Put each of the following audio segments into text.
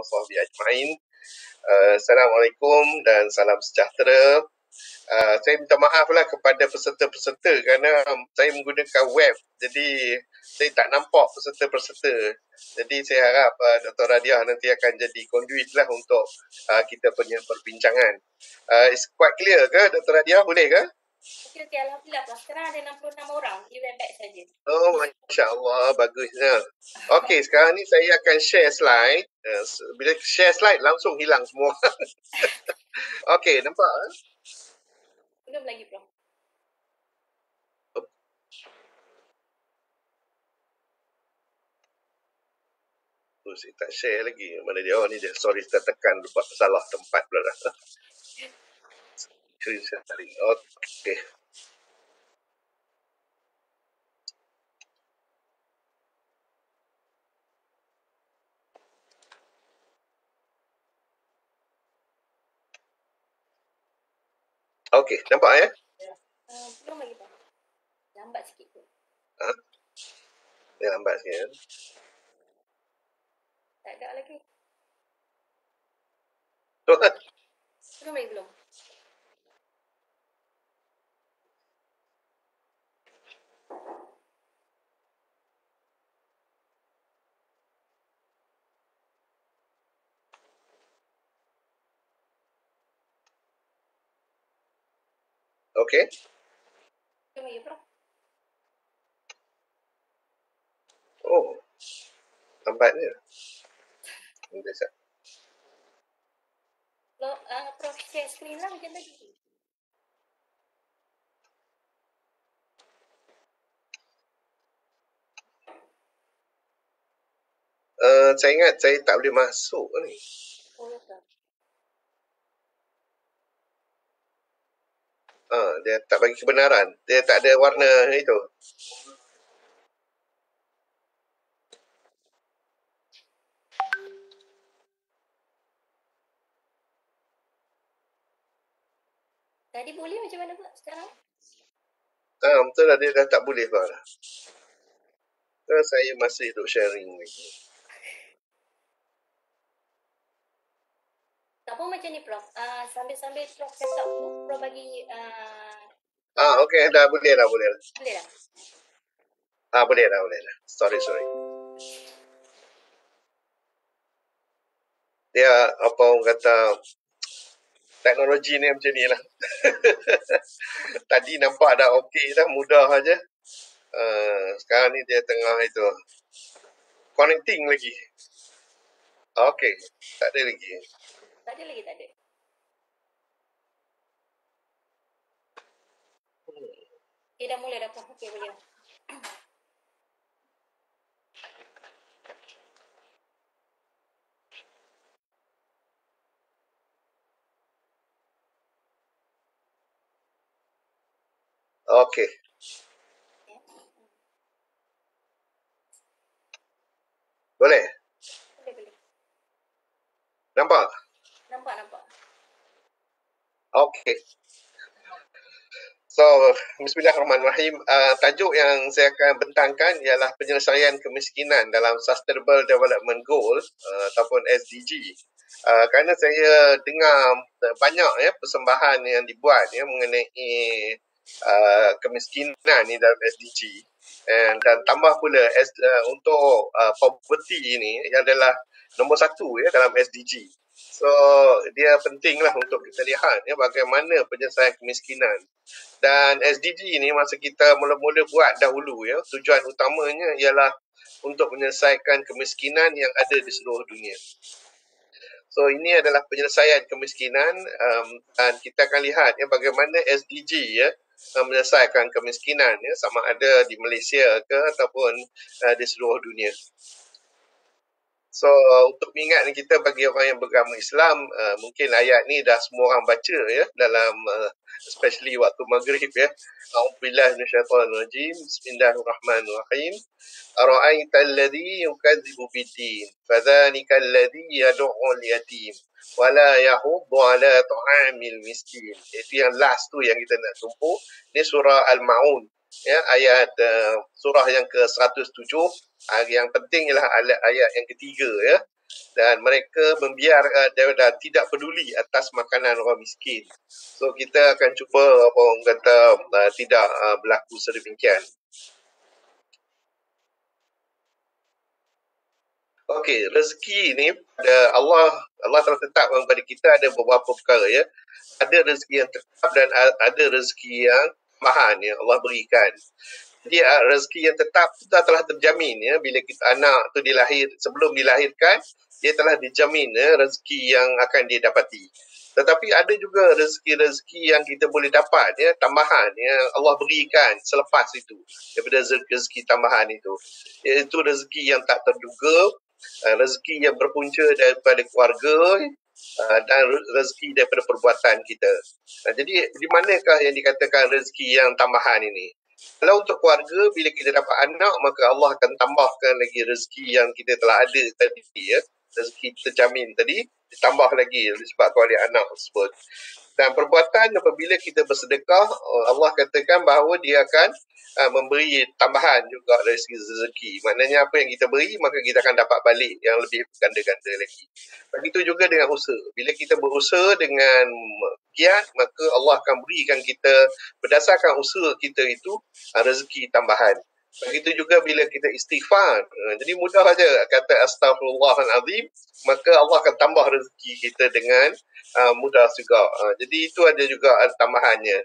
wa sahbihi ajma'in. Assalamualaikum dan salam sejahtera. Saya minta maaf lah kepada peserta-peserta kerana saya menggunakan web, jadi saya tak nampak peserta-peserta. Jadi saya harap Dr. Radiah nanti akan jadi conduit lah untuk kita punya perbincangan. It's quite clear ke Dr. Radiah? Boleh ke? Okey, Alhamdulillah. Sekarang ada 66 orang di webback saja. Oh, Masya Allah, bagusnya. Okey, sekarang ni saya akan share slide. Bila share slide, langsung hilang semua. Okey, nampak? Belum lagi, Prof. Saya tak share lagi. Mana dia? Oh, ni dia. Sorry, saya tekan buat salah tempat pula dah. Screen sharing. Okey. Okey, nampak ya? Belum lagi, Prof. Lambat sikit tu. Dia lambat sikit kan? Tak ada lagi. Oh, Belum lagi, belum. okey. Belum lagi, Prof. Oh, lambatnya. Biasa. Prof share screen lah macam tadi. Saya ingat saya tak boleh masuk ni. Oh, ya, Prof. Dia tak bagi kebenaran. Dia tak ada warna itu. Tadi boleh macam mana pula sekarang? Betul lah, dia dah tak boleh pula. Saya masih duk sharing lagi. Tak apa macam ni, Prof. Sambil-sambil Prof cakap, Prof bagi... Okey, dah boleh dah, boleh dah. Boleh dah? Boleh dah. Sorry. Dia apa orang kata, teknologi ni macam ni lah. Tadi nampak dah okey dah, mudah aja. Sekarang ni dia tengah itu connecting lagi. Okey, tak ada lagi. Tak ada. Okay, dah mula dah, Prof. Okey, boleh dah. Okey. Boleh? Boleh. Nampak? Nampak. Okey. So, bismillahirrahmanirrahim. Tajuk yang saya akan bentangkan ialah penyelesaian kemiskinan dalam Sustainable Development Goal ataupun SDG. Kerana saya dengar banyak persembahan yang dibuat mengenai kemiskinan ni dalam SDG. Dan tambah pula untuk poverty ini adalah nombor 1 dalam SDG. So, dia pentinglah untuk kita lihat bagaimana penyelesaian kemiskinan. Dan SDG ni masa kita mula-mula buat dahulu tujuan utamanya ialah untuk menyelesaikan kemiskinan yang ada di seluruh dunia. So ini adalah penyelesaian kemiskinan dan kita akan lihat bagaimana SDG menyelesaikan kemiskinan sama ada di Malaysia ke ataupun di seluruh dunia. So untuk mengingatkan kita bagi orang yang beragama Islam, mungkin ayat ni dah semua orang baca dalam especially waktu maghrib A'udzubillahi minasyaitonirrajim. Bismillahirrahmanirrahim. Ara'aital ladzi yukadzibu bid-din fadzalikal ladzi yad'ul yatim wa la yahuddu 'ala ta'amil miskin. Itu yang last tu yang kita nak tumpuk. Ni surah Al-Maun ayat surah yang ke-107. Yang penting ialah ayat yang ketiga dan mereka dan tidak peduli atas makanan orang miskin. So kita akan cuba orang kata tidak berlaku sedemikian. Okey, rezeki ni Allah telah tetapkan kepada kita ada beberapa perkara ya. Ada rezeki yang tetap dan ada rezeki yang tambahan yang Allah berikan. Jadi rezeki yang tetap itu telah terjamin ya, bila kita anak tu sebelum dilahirkan dia telah dijamin ya, rezeki yang akan dia dapati. Tetapi ada juga rezeki-rezeki yang kita boleh dapat ya, tambahan yang Allah berikan selepas itu, daripada rezeki tambahan itu, iaitu rezeki yang tak terduga, rezeki yang berpunca daripada keluarga, dan rezeki daripada perbuatan kita. Jadi di manakah yang dikatakan rezeki yang tambahan ini? Kalau untuk keluarga, bila kita dapat anak, maka Allah akan tambahkan lagi rezeki yang kita telah ada tadi ya. Rezeki terjamin tadi ditambah lagi disebabkan oleh anak tersebut. Dan perbuatan apabila kita bersedekah, Allah katakan bahawa dia akan memberi tambahan juga dari segi rezeki. Maknanya apa yang kita beri, maka kita akan dapat balik yang lebih ganda-ganda lagi. Begitu juga dengan usaha. Bila kita berusaha dengan giat, maka Allah akan berikan kita berdasarkan usaha kita itu rezeki tambahan. Begitu juga bila kita istighfar. Jadi mudah saja kata astaghfirullahalazim, maka Allah akan tambah rezeki kita dengan mudah juga. Jadi itu ada juga tambahannya.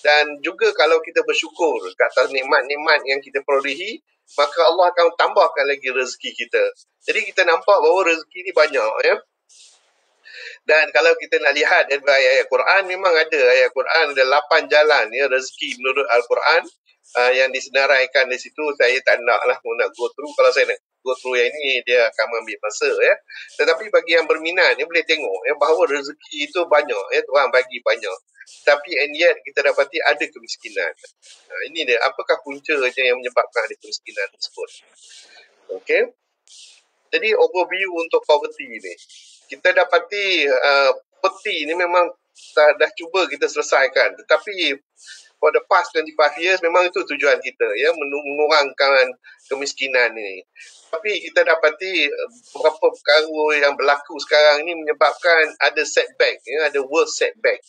Dan juga kalau kita bersyukur ke atas nikmat-nikmat yang kita perolehi, maka Allah akan tambahkan lagi rezeki kita. Jadi kita nampak bahawa rezeki ni banyak ya. Dan kalau kita nak lihat daripada ayat Quran, memang ada ayat Quran ada 8 jalan ya rezeki menurut Al-Quran yang disenaraikan di situ. Saya tak naklah nak go through. Kalau saya nak go through yang ini, dia akan mengambil masa ya. Tetapi bagi yang berminat, dia boleh tengok ya, bahawa rezeki itu banyak ya, Tuhan bagi banyak. Tapi and yet kita dapati ada kemiskinan. Ini dia, apakah puncanya yang menyebabkan ada kemiskinan tersebut. Okey. Jadi overview untuk poverty ni. Kita dapati poverty ni memang dah cuba kita selesaikan. Tetapi for the past 25 years memang itu tujuan kita ya, mengurangkan kemiskinan ini. Tapi kita dapati beberapa perkara yang berlaku sekarang ini menyebabkan ada setback ya, ada worst setback.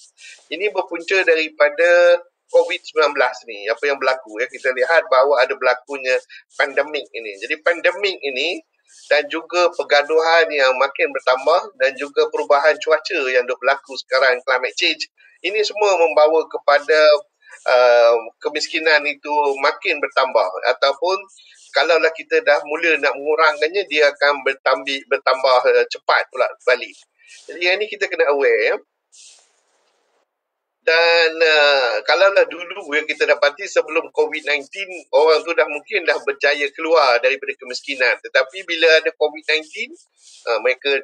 Ini berpunca daripada COVID-19 ni, apa yang berlaku ya. Kita lihat bahawa ada berlakunya pandemik ini. Jadi pandemik ini dan juga pergaduhan yang makin bertambah dan juga perubahan cuaca yang berlaku sekarang, climate change, ini semua membawa kepada kemiskinan itu makin bertambah, ataupun kalaulah kita dah mula nak mengurangkannya, dia akan bertambah cepat pula balik. Jadi yang ini kita kena aware ya. Dan kalaulah dulu yang kita dapati sebelum COVID-19, orang tu mungkin dah berjaya keluar daripada kemiskinan. Tetapi bila ada COVID-19, mereka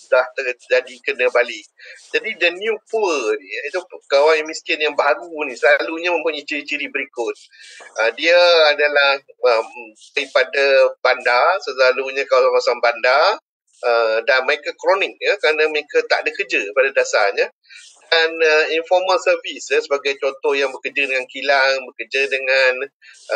dah terjadi kena balik. Jadi the new poor ni, itu kawan yang miskin yang baru ni, selalunya mempunyai ciri-ciri berikut. Dia adalah daripada bandar, selalunya kawasan bandar, dan mereka kronik ya, kerana mereka tak ada kerja pada dasarnya. Dan informal service sebagai contoh yang bekerja dengan kilang, bekerja dengan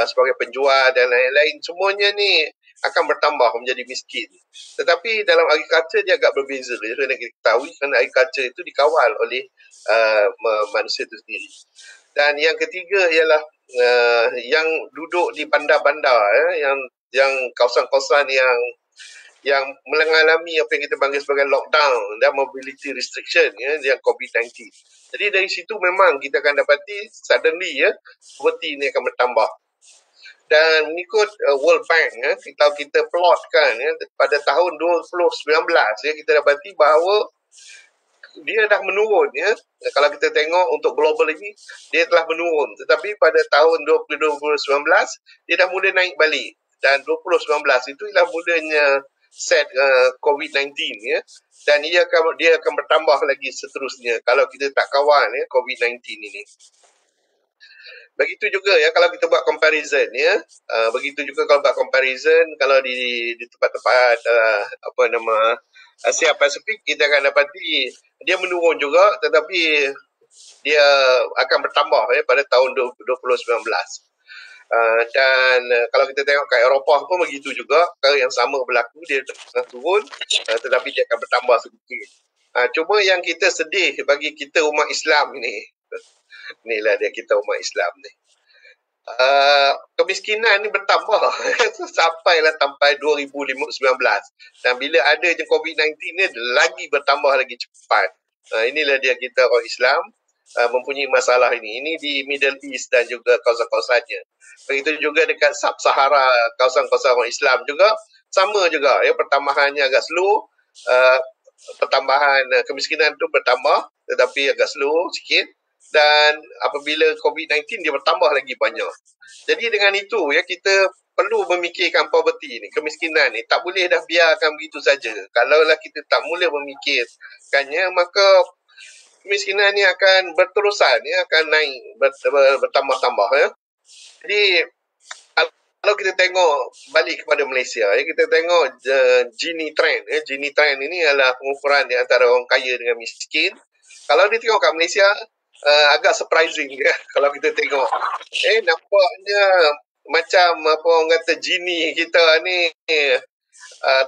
sebagai penjual dan lain-lain, semuanya ni akan bertambah menjadi miskin. Tetapi dalam agriculture dia agak berbeza. Jadi kena kita ketahui kerana agriculture itu dikawal oleh manusia itu sendiri. Dan yang ketiga ialah yang duduk di bandar-bandar yang kawasan-kawasan yang mengalami apa yang kita panggil sebagai lockdown dan mobility restriction ya, yang COVID-19. Jadi dari situ memang kita akan dapati suddenly ya, poverty ini akan bertambah. Dan mengikut World Bank ya, kalau kita plotkan ya, pada tahun 2019 ya, kita dapati bahawa dia dah menurun ya. Kalau kita tengok untuk global ini, dia telah menurun. Tetapi pada tahun 2019 dia dah mula naik balik. Dan 2019 itu ialah mulanya set COVID-19 ya, dan dia akan bertambah lagi seterusnya kalau kita tak kawal ya COVID-19 ini. Begitu juga ya kalau kita buat comparison ya, begitu juga kalau buat comparison kalau di tempat-tempat Asia Pasifik, kita akan dapati dia menurun juga, tetapi dia akan bertambah ya pada tahun 2019. Dan kalau kita tengok kat Eropah pun begitu juga, perkara yang sama berlaku, dia tengah turun, tetapi dia akan bertambah sedikit. Cuma yang kita sedih bagi kita umat Islam ni, inilah dia kita umat Islam ni. Kemiskinan ni bertambah sampailah sampai 2019, dan bila ada je COVID-19 ni lagi bertambah lagi cepat. Inilah dia kita orang Islam mempunyai masalah ini. Ini di Middle East dan juga kawasan-kawasannya. Begitu juga dekat Sub-Sahara, kawasan-kawasan orang Islam juga sama juga ya, pertambahannya agak slow. Pertambahan kemiskinan tu bertambah tetapi agak slow sikit, dan apabila COVID-19 dia bertambah lagi banyak. Jadi dengan itu ya, kita perlu memikirkan poverty ni, kemiskinan ni. Tak boleh dah biarkan begitu saja. Kalaulah kita tak mula memikirkannya, maka kemiskinan ni akan berterusan ya, akan naik bertambah-tambah ya. Jadi kalau kita tengok balik kepada Malaysia ya, kita tengok Gini trend ya. Gini trend ini adalah pengukuran di antara orang kaya dengan miskin. Kalau dia tengok kat Malaysia, agak surprising ya. Kalau kita tengok nampaknya macam apa orang kata Gini kita ni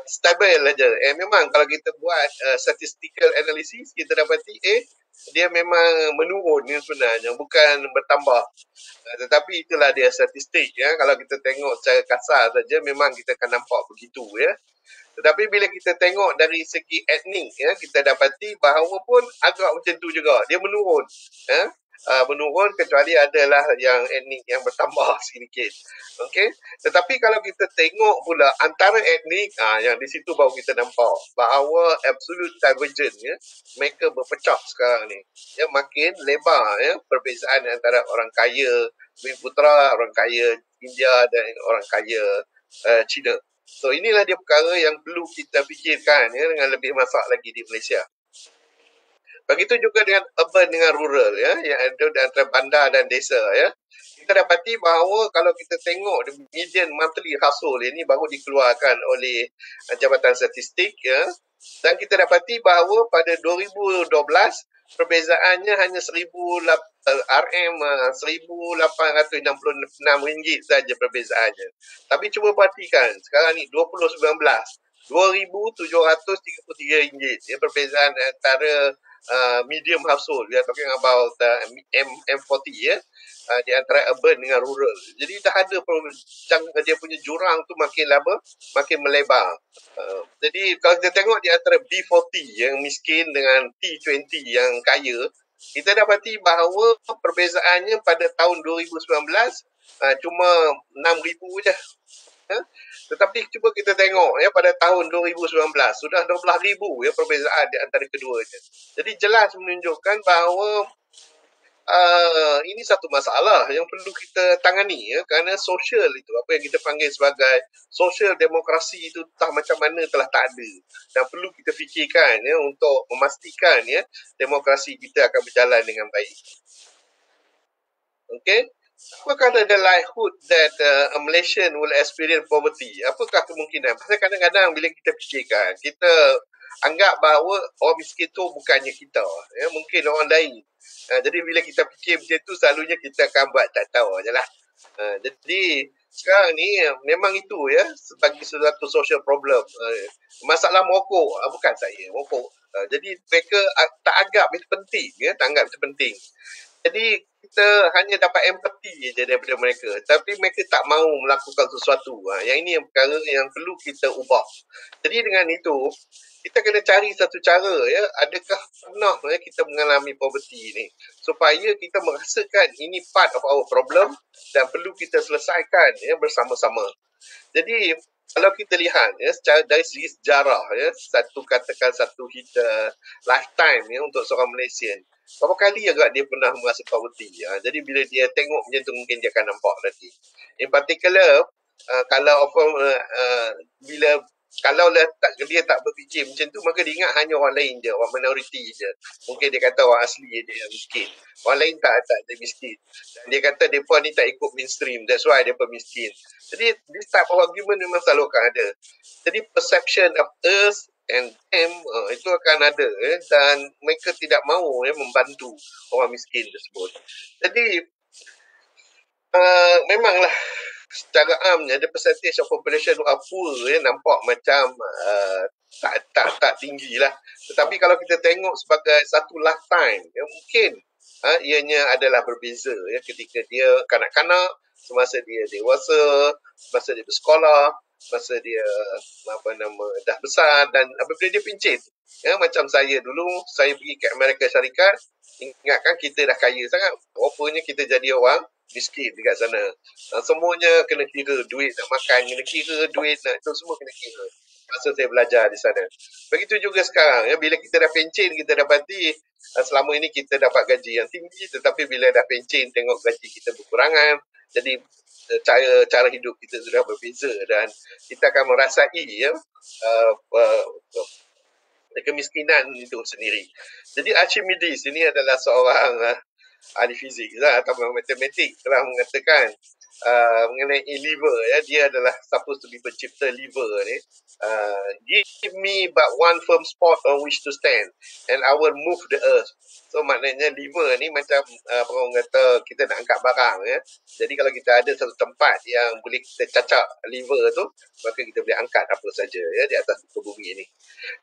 stable aja. Memang kalau kita buat statistical analysis, kita dapati dia memang menurun ni sebenarnya, bukan bertambah. Tetapi itulah dia statistik ya. Kalau kita tengok secara kasar saja, memang kita akan nampak begitu ya. Tetapi bila kita tengok dari segi etnik ya, kita dapati bahawa pun agak macam tu juga, dia menurun ya. Menurun, kecuali adalah yang etnik yang bertambah sedikit. Okey, tetapi kalau kita tengok pula antara etnik, yang di situ baru kita nampak bahawa absolute divergence ya, mereka berpecah sekarang ni ya, makin lebar ya perbezaan antara orang kaya Bumiputera, orang kaya India dan orang kaya China. So inilah dia perkara yang perlu kita fikirkan ya, dengan lebih masak lagi di Malaysia. Begitu juga dengan urban dengan rural ya, yang ada di antara bandar dan desa ya. Kita dapati bahawa kalau kita tengok the median monthly household ini baru dikeluarkan oleh Jabatan Statistik ya, dan kita dapati bahawa pada 2012 perbezaannya hanya RM1,866 saja perbezaannya. Tapi cuba perhatikan sekarang ni 2019, RM2,733 ya, perbezaan antara medium household. We are talking about M40 ya, di antara urban dengan rural. Jadi dah ada dia punya jurang tu makin lama makin melebar. Jadi kalau kita tengok di antara B40 yang miskin dengan T20 yang kaya, kita dapati bahawa perbezaannya pada tahun 2019 cuma 6,000 je. Tetapi cuba kita tengok ya, pada tahun 2019 sudah 12,000 ya perbezaan di antara keduanya. Jadi jelas menunjukkan bahawa ini satu masalah yang perlu kita tangani ya, kerana sosial itu, apa yang kita panggil sebagai sosial demokrasi itu entah macam mana telah tak ada, dan perlu kita fikirkan ya untuk memastikan ya demokrasi kita akan berjalan dengan baik. Okey, apakah ada likelihood that a Malaysian will experience poverty? Apakah kemungkinan? Pasal kadang-kadang bila kita fikirkan, kita anggap bahawa orang miskin tu bukannya kita ya, mungkin orang lain. Jadi bila kita fikir macam tu, selalunya kita akan buat tak tahu je lah. Jadi sekarang ni memang itu ya, sebagai suatu social problem. Masalah merokok, bukan saya merokok. Jadi mereka tak anggap itu penting ya, tak anggap itu penting. Jadi kita hanya dapat empati je daripada mereka, tapi mereka tak mahu melakukan sesuatu. Yang ini yang perkara yang perlu kita ubah. Jadi dengan itu, kita kena cari satu cara ya, adakah pernah ya kita mengalami poverty ni, supaya kita merasakan ini part of our problem dan perlu kita selesaikan ya bersama-sama. Jadi kalau kita lihat ya, secara dari segi sejarah ya, katakan satu lifetime ya untuk seorang Malaysian, berapa kali agak dia pernah merasa poverty ya. Jadi bila dia tengok macam tu, mungkin dia akan nampak nanti. In particular, kalau dia tak berfikir macam tu, maka dia ingat hanya orang lain je, orang minoriti je. Mungkin dia kata orang asli je yang miskin. Orang lain tak ada miskin. Dan dia kata mereka ni tak ikut mainstream, that's why mereka miskin. Jadi this type of argument memang selalu akan ada. Jadi perception of us and them itu akan ada ya, dan mereka tidak mahu ya membantu orang miskin tersebut. Jadi Memanglah secara amnya the percentage of population who are poor nampak macam tak tinggi lah. Tetapi kalau kita tengok sebagai satu lifetime, mungkin ianya adalah berbeza ketika dia kanak-kanak, semasa dia dewasa, semasa dia bersekolah, masa dia dah besar, dan apabila dia pencen. Macam saya dulu, saya pergi ke Amerika Syarikat, ingatkan kita dah kaya sangat, rupanya kita jadi orang miskin dekat sana. Semuanya kena kira, duit nak makan kena kira, duit nak itu semua kena kira. Masa saya belajar di sana. Begitu juga sekarang, bila kita dah pencen, kita dapati selama ini kita dapat gaji yang tinggi, tetapi bila dah pencen tengok gaji kita berkurangan, jadi cara hidup kita sudah berbeza dan kita akan merasai kemiskinan itu sendiri. Jadi Archimedes ini adalah seorang ahli fizik atau matematik telah mengatakan mengenai liver, dia adalah supposed to be pencipta liver ni. Give me but one firm spot on which to stand and I will move the earth. So maknanya liver ni macam orang kata kita nak angkat barang Jadi kalau kita ada satu tempat yang boleh kita cacak liver tu, maka kita boleh angkat apa saja di atas muka bumi ni.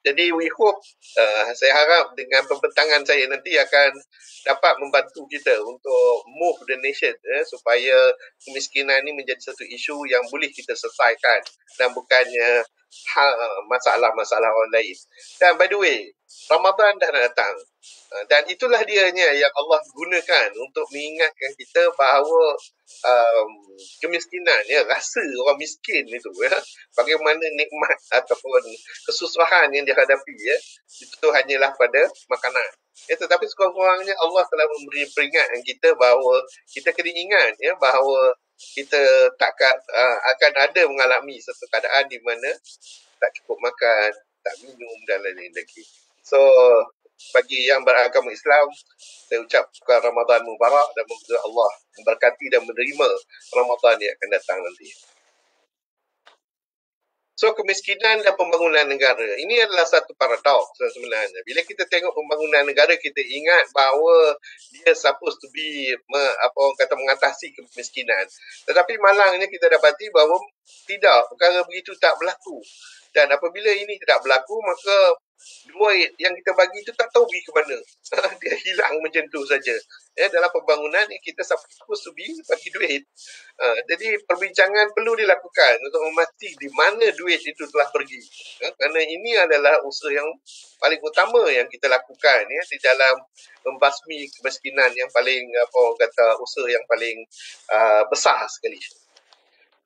Jadi we hope, saya harap dengan pembentangan saya nanti akan dapat membantu kita untuk move the nation supaya kemiskinan ini menjadi satu isu yang boleh kita selesaikan dan bukannya masalah-masalah orang lain. Dan by the way, Ramadan dah nak datang. Dan itulah dianya yang Allah gunakan untuk mengingatkan kita bahawa kemiskinan, rasa orang miskin itu, bagaimana nikmat ataupun kesusahan yang dihadapi, itu hanyalah pada makanan. Tetapi sekurang-kurangnya Allah telah memberi peringatan kita bahawa kita kena ingat bahawa kita akan ada mengalami satu keadaan di mana tak cukup makan, tak minum dan lain-lain lagi. So, bagi yang beragama Islam, saya ucapkan Ramadan Mubarak dan semoga Allah memberkati dan menerima Ramadan yang akan datang nanti. So, kemiskinan dan pembangunan negara. Ini adalah satu paradoks sebenarnya. Bila kita tengok pembangunan negara, kita ingat bahawa dia supposed to be mengatasi kemiskinan. Tetapi malangnya kita dapati bahawa tidak, perkara begitu tak berlaku. Dan apabila ini tidak berlaku, maka duit yang kita bagi itu tak tahu pergi ke mana. Dia hilang macam tu saja. Dalam pembangunan kita supposed to be bagi duit. Jadi perbincangan perlu dilakukan untuk memastikan di mana duit itu telah pergi. Kerana ini adalah usaha yang paling utama yang kita lakukan di dalam membasmi kemiskinan yang paling usaha yang paling besar sekali.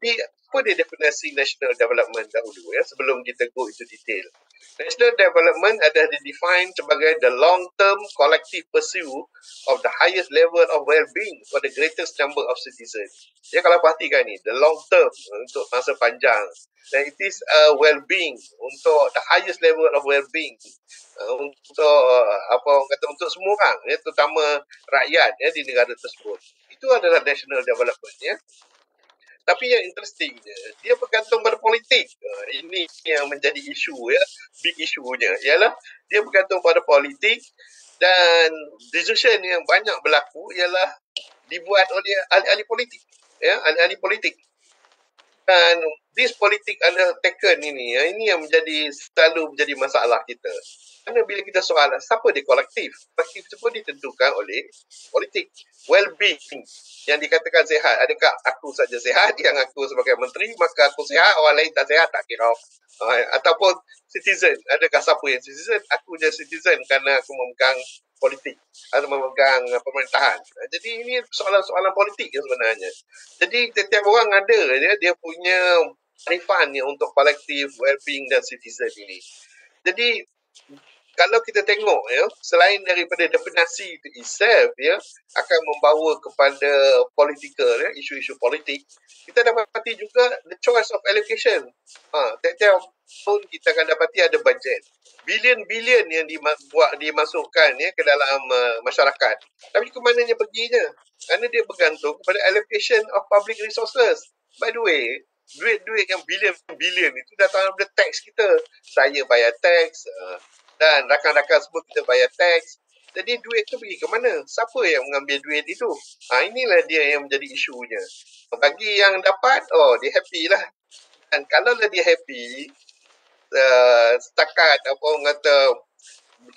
Jadi apa dia definisi national development dahulu sebelum kita go into detail. National development adalah didefined sebagai the long-term collective pursuit of the highest level of well-being for the greatest number of citizens. Jadi kalau perhatikan ni, the long-term untuk masa panjang, dan it is well-being untuk the highest level of well-being untuk untuk semua orang, terutama rakyat di negara tersebut. Itu adalah national development Tapi yang interesting dia bergantung pada politik. Ini yang menjadi isu big isunya ialah dia bergantung pada politik dan decision yang banyak berlaku ialah dibuat oleh ahli-ahli politik. Ahli-ahli politik. Dan this politik undertaken ini yang selalu menjadi masalah kita. Kerana bila kita soal siapa dia kolektif, kolektif itu pun ditentukan oleh politik. Well-being yang dikatakan sihat, adakah aku saja sihat yang aku sebagai menteri, maka aku sihat, orang lain tak sihat, tak kira. Ataupun citizen, adakah siapa yang citizen, aku je citizen kerana aku memegang politik atau memegang pemerintahan. Jadi ini soalan-soalan politik sebenarnya. Jadi setiap orang ada dia punya tarifan untuk kolektif, well-being dan citizen ini. Jadi kalau kita tengok selain daripada definisi itu itself akan membawa kepada political isu-isu politik, kita dapati juga the choice of allocation. Setiap tahun kita akan dapati ada bajet bilion-bilion yang dimasukkan ke dalam masyarakat. Tapi ke mananya perginya? Kerana dia bergantung kepada allocation of public resources. By the way, duit-duit yang bilion-bilion itu datang daripada tax kita. Saya bayar tax, dan rakan-rakan semua kita bayar tax. Jadi duit tu pergi ke mana? Siapa yang mengambil duit itu? Inilah dia yang menjadi isunya. Bagi yang dapat, dia happy lah. Dan kalau dia happy, setakat apa orang kata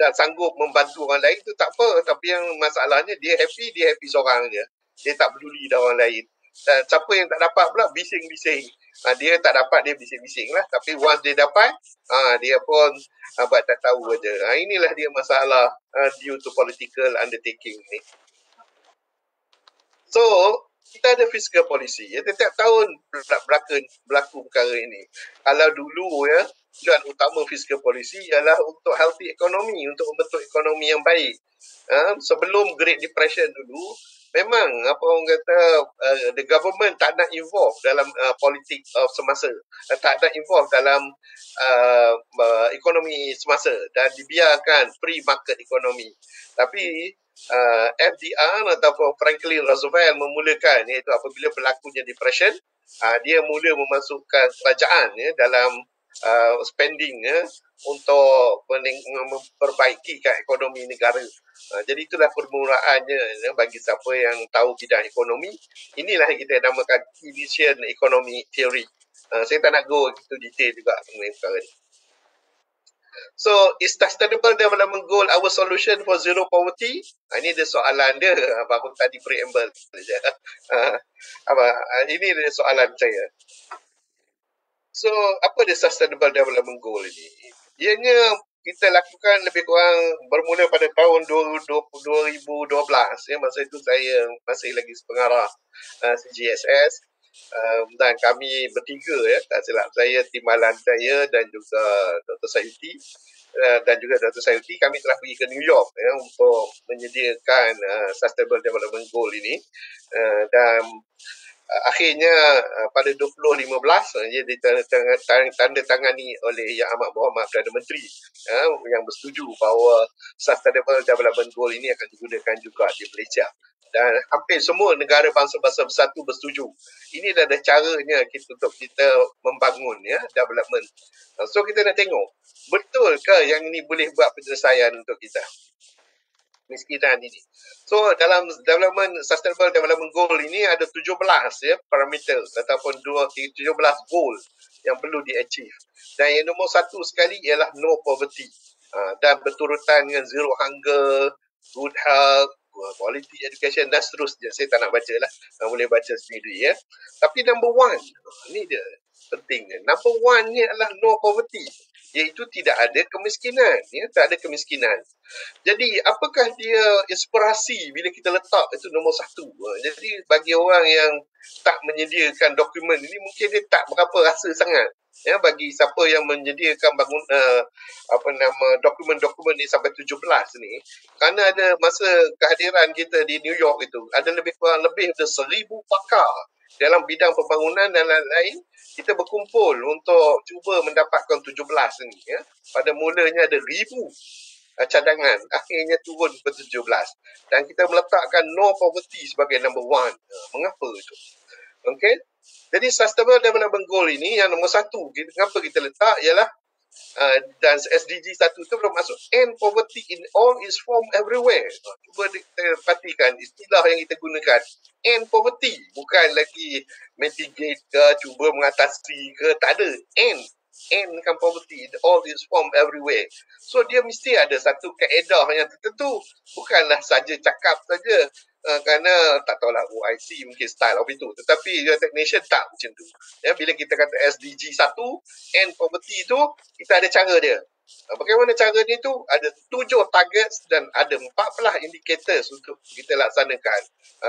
dan sanggup membantu orang lain tu tak apa, tapi yang masalahnya dia happy seorang je, dia tak peduli dah orang lain. Dan siapa yang tak dapat pula bising-bising, dia tak dapat dia bising-bising lah, tapi once dia dapat dia pun buat tak tahu aja. Inilah dia masalah due to political undertaking ni. So kita ada fiscal policy ya, setiap tahun berlaku perkara ini. Kalau dulu ya, tujuan utama fiscal policy ialah untuk healthy economy, untuk membentuk ekonomi yang baik. Sebelum Great Depression dulu, memang apa orang kata the government tak nak involve dalam politik semasa, tak nak involve dalam ekonomi semasa dan dibiarkan free market economy. Tapi FDR ataupun Franklin Roosevelt memulakan, iaitu apabila berlakunya depression, dia mula memasukkan kerajaan dalam spending untuk memperbaikikan ekonomi negara. Jadi itulah permulaannya bagi siapa yang tahu bidang ekonomi. Inilah yang kita namakan Keynesian economic theory. Saya tak nak go into detail juga mengenai perkara ni. So, is sustainable development goal our solution for zero poverty? Ini dia soalan dia, baru tadi preamble. Ini dia soalan saya. So, apa dia sustainable development goal ini? Ianya kita lakukan lebih kurang bermula pada tahun 2012. Masa itu saya masih lagi pengarah CGSS. Dan kami bertiga tak silap saya, timbalan saya dan juga Dr. Sayuti dan juga Dr. Sayuti, kami telah pergi ke New York untuk menyediakan Sustainable Development Goal ini dan akhirnya pada 2015 ia ditandatangani oleh Yang Amat Berhormat Perdana Menteri yang bersetuju bahawa Sustainable Development Goal ini akan digunakan juga di Malaysia. Dan hampir semua negara bangsa-bangsa bersatu bersetuju. Ini dah ada caranya untuk kita membangun development. So kita nak tengok, betul ke yang ini boleh buat penyelesaian untuk kita miskinan ini. So dalam Sustainable Development Goal ini ada 17 parameter ataupun 17 goal yang perlu di-achieve. Dan yang nombor satu sekali ialah no poverty. Dan berturutan dengan zero hunger, good health, quality education dan seterusnya. Saya tak nak baca lah. Boleh baca sendiri Tapi number one, ni dia pentingnya. Number one ni adalah no poverty. Iaitu tidak ada kemiskinan. Tak ada kemiskinan. Jadi apakah dia inspirasi bila kita letak itu nombor satu. Jadi bagi orang yang tak menyediakan dokumen ini, mungkin dia tak berapa rasa sangat. Bagi siapa yang menyediakan dokumen-dokumen ni sampai 17 ni, kerana ada masa kehadiran kita di New York itu, ada lebih dari 1,000 pakar dalam bidang pembangunan dan lain-lain. Kita berkumpul untuk cuba mendapatkan 17 ni. Pada mulanya ada 1,000 cadangan, akhirnya turun ke 17 dan kita meletakkan no poverty sebagai number one. Mengapa itu? Okay. Jadi Sustainable Development Goal ini yang nombor satu, kenapa kita letak ialah dan SDG 1 itu bermaksud end poverty in all its form everywhere. Cuba kita perhatikan istilah yang kita gunakan, end poverty, bukan lagi mitigate ke, cuba mengatasi ke, tak ada. End kan poverty in all its form everywhere. So dia mesti ada satu kaedah yang tertentu, bukanlah saja cakap saja. Kerana tak tahulah OIC mungkin style of itu, tetapi technician tak macam tu. Bila kita kata SDG 1 end poverty itu, kita ada cara dia. Bagaimana cara dia tu? Ada 7 targets dan ada 14 indicators untuk kita laksanakan.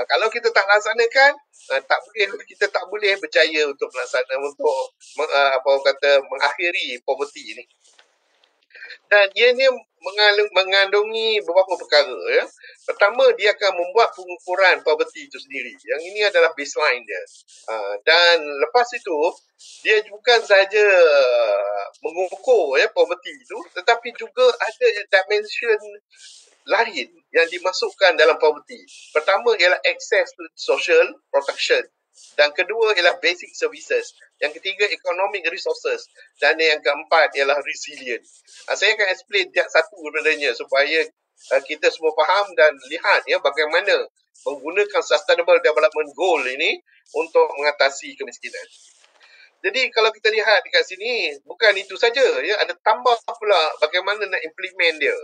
Kalau kita tak laksanakan, kita tak boleh berjaya untuk melaksanakan, untuk mengakhiri poverty ini. Dan ianya mengandungi beberapa perkara. Pertama, dia akan membuat pengukuran poverty itu sendiri. Yang ini adalah baseline dia. Dan lepas itu, dia bukan sahaja mengukur poverty itu, tetapi juga ada dimension lain yang dimasukkan dalam poverty. Pertama ialah access to social protection. Dan kedua ialah basic services. Yang ketiga, economic resources. Dan yang keempat ialah resilience. Saya akan explain satu padanya supaya kita semua faham dan lihat ya bagaimana menggunakan Sustainable Development Goal ini untuk mengatasi kemiskinan. Jadi kalau kita lihat dekat sini, bukan itu saja, ya, ada tambah pula bagaimana nak implement dia.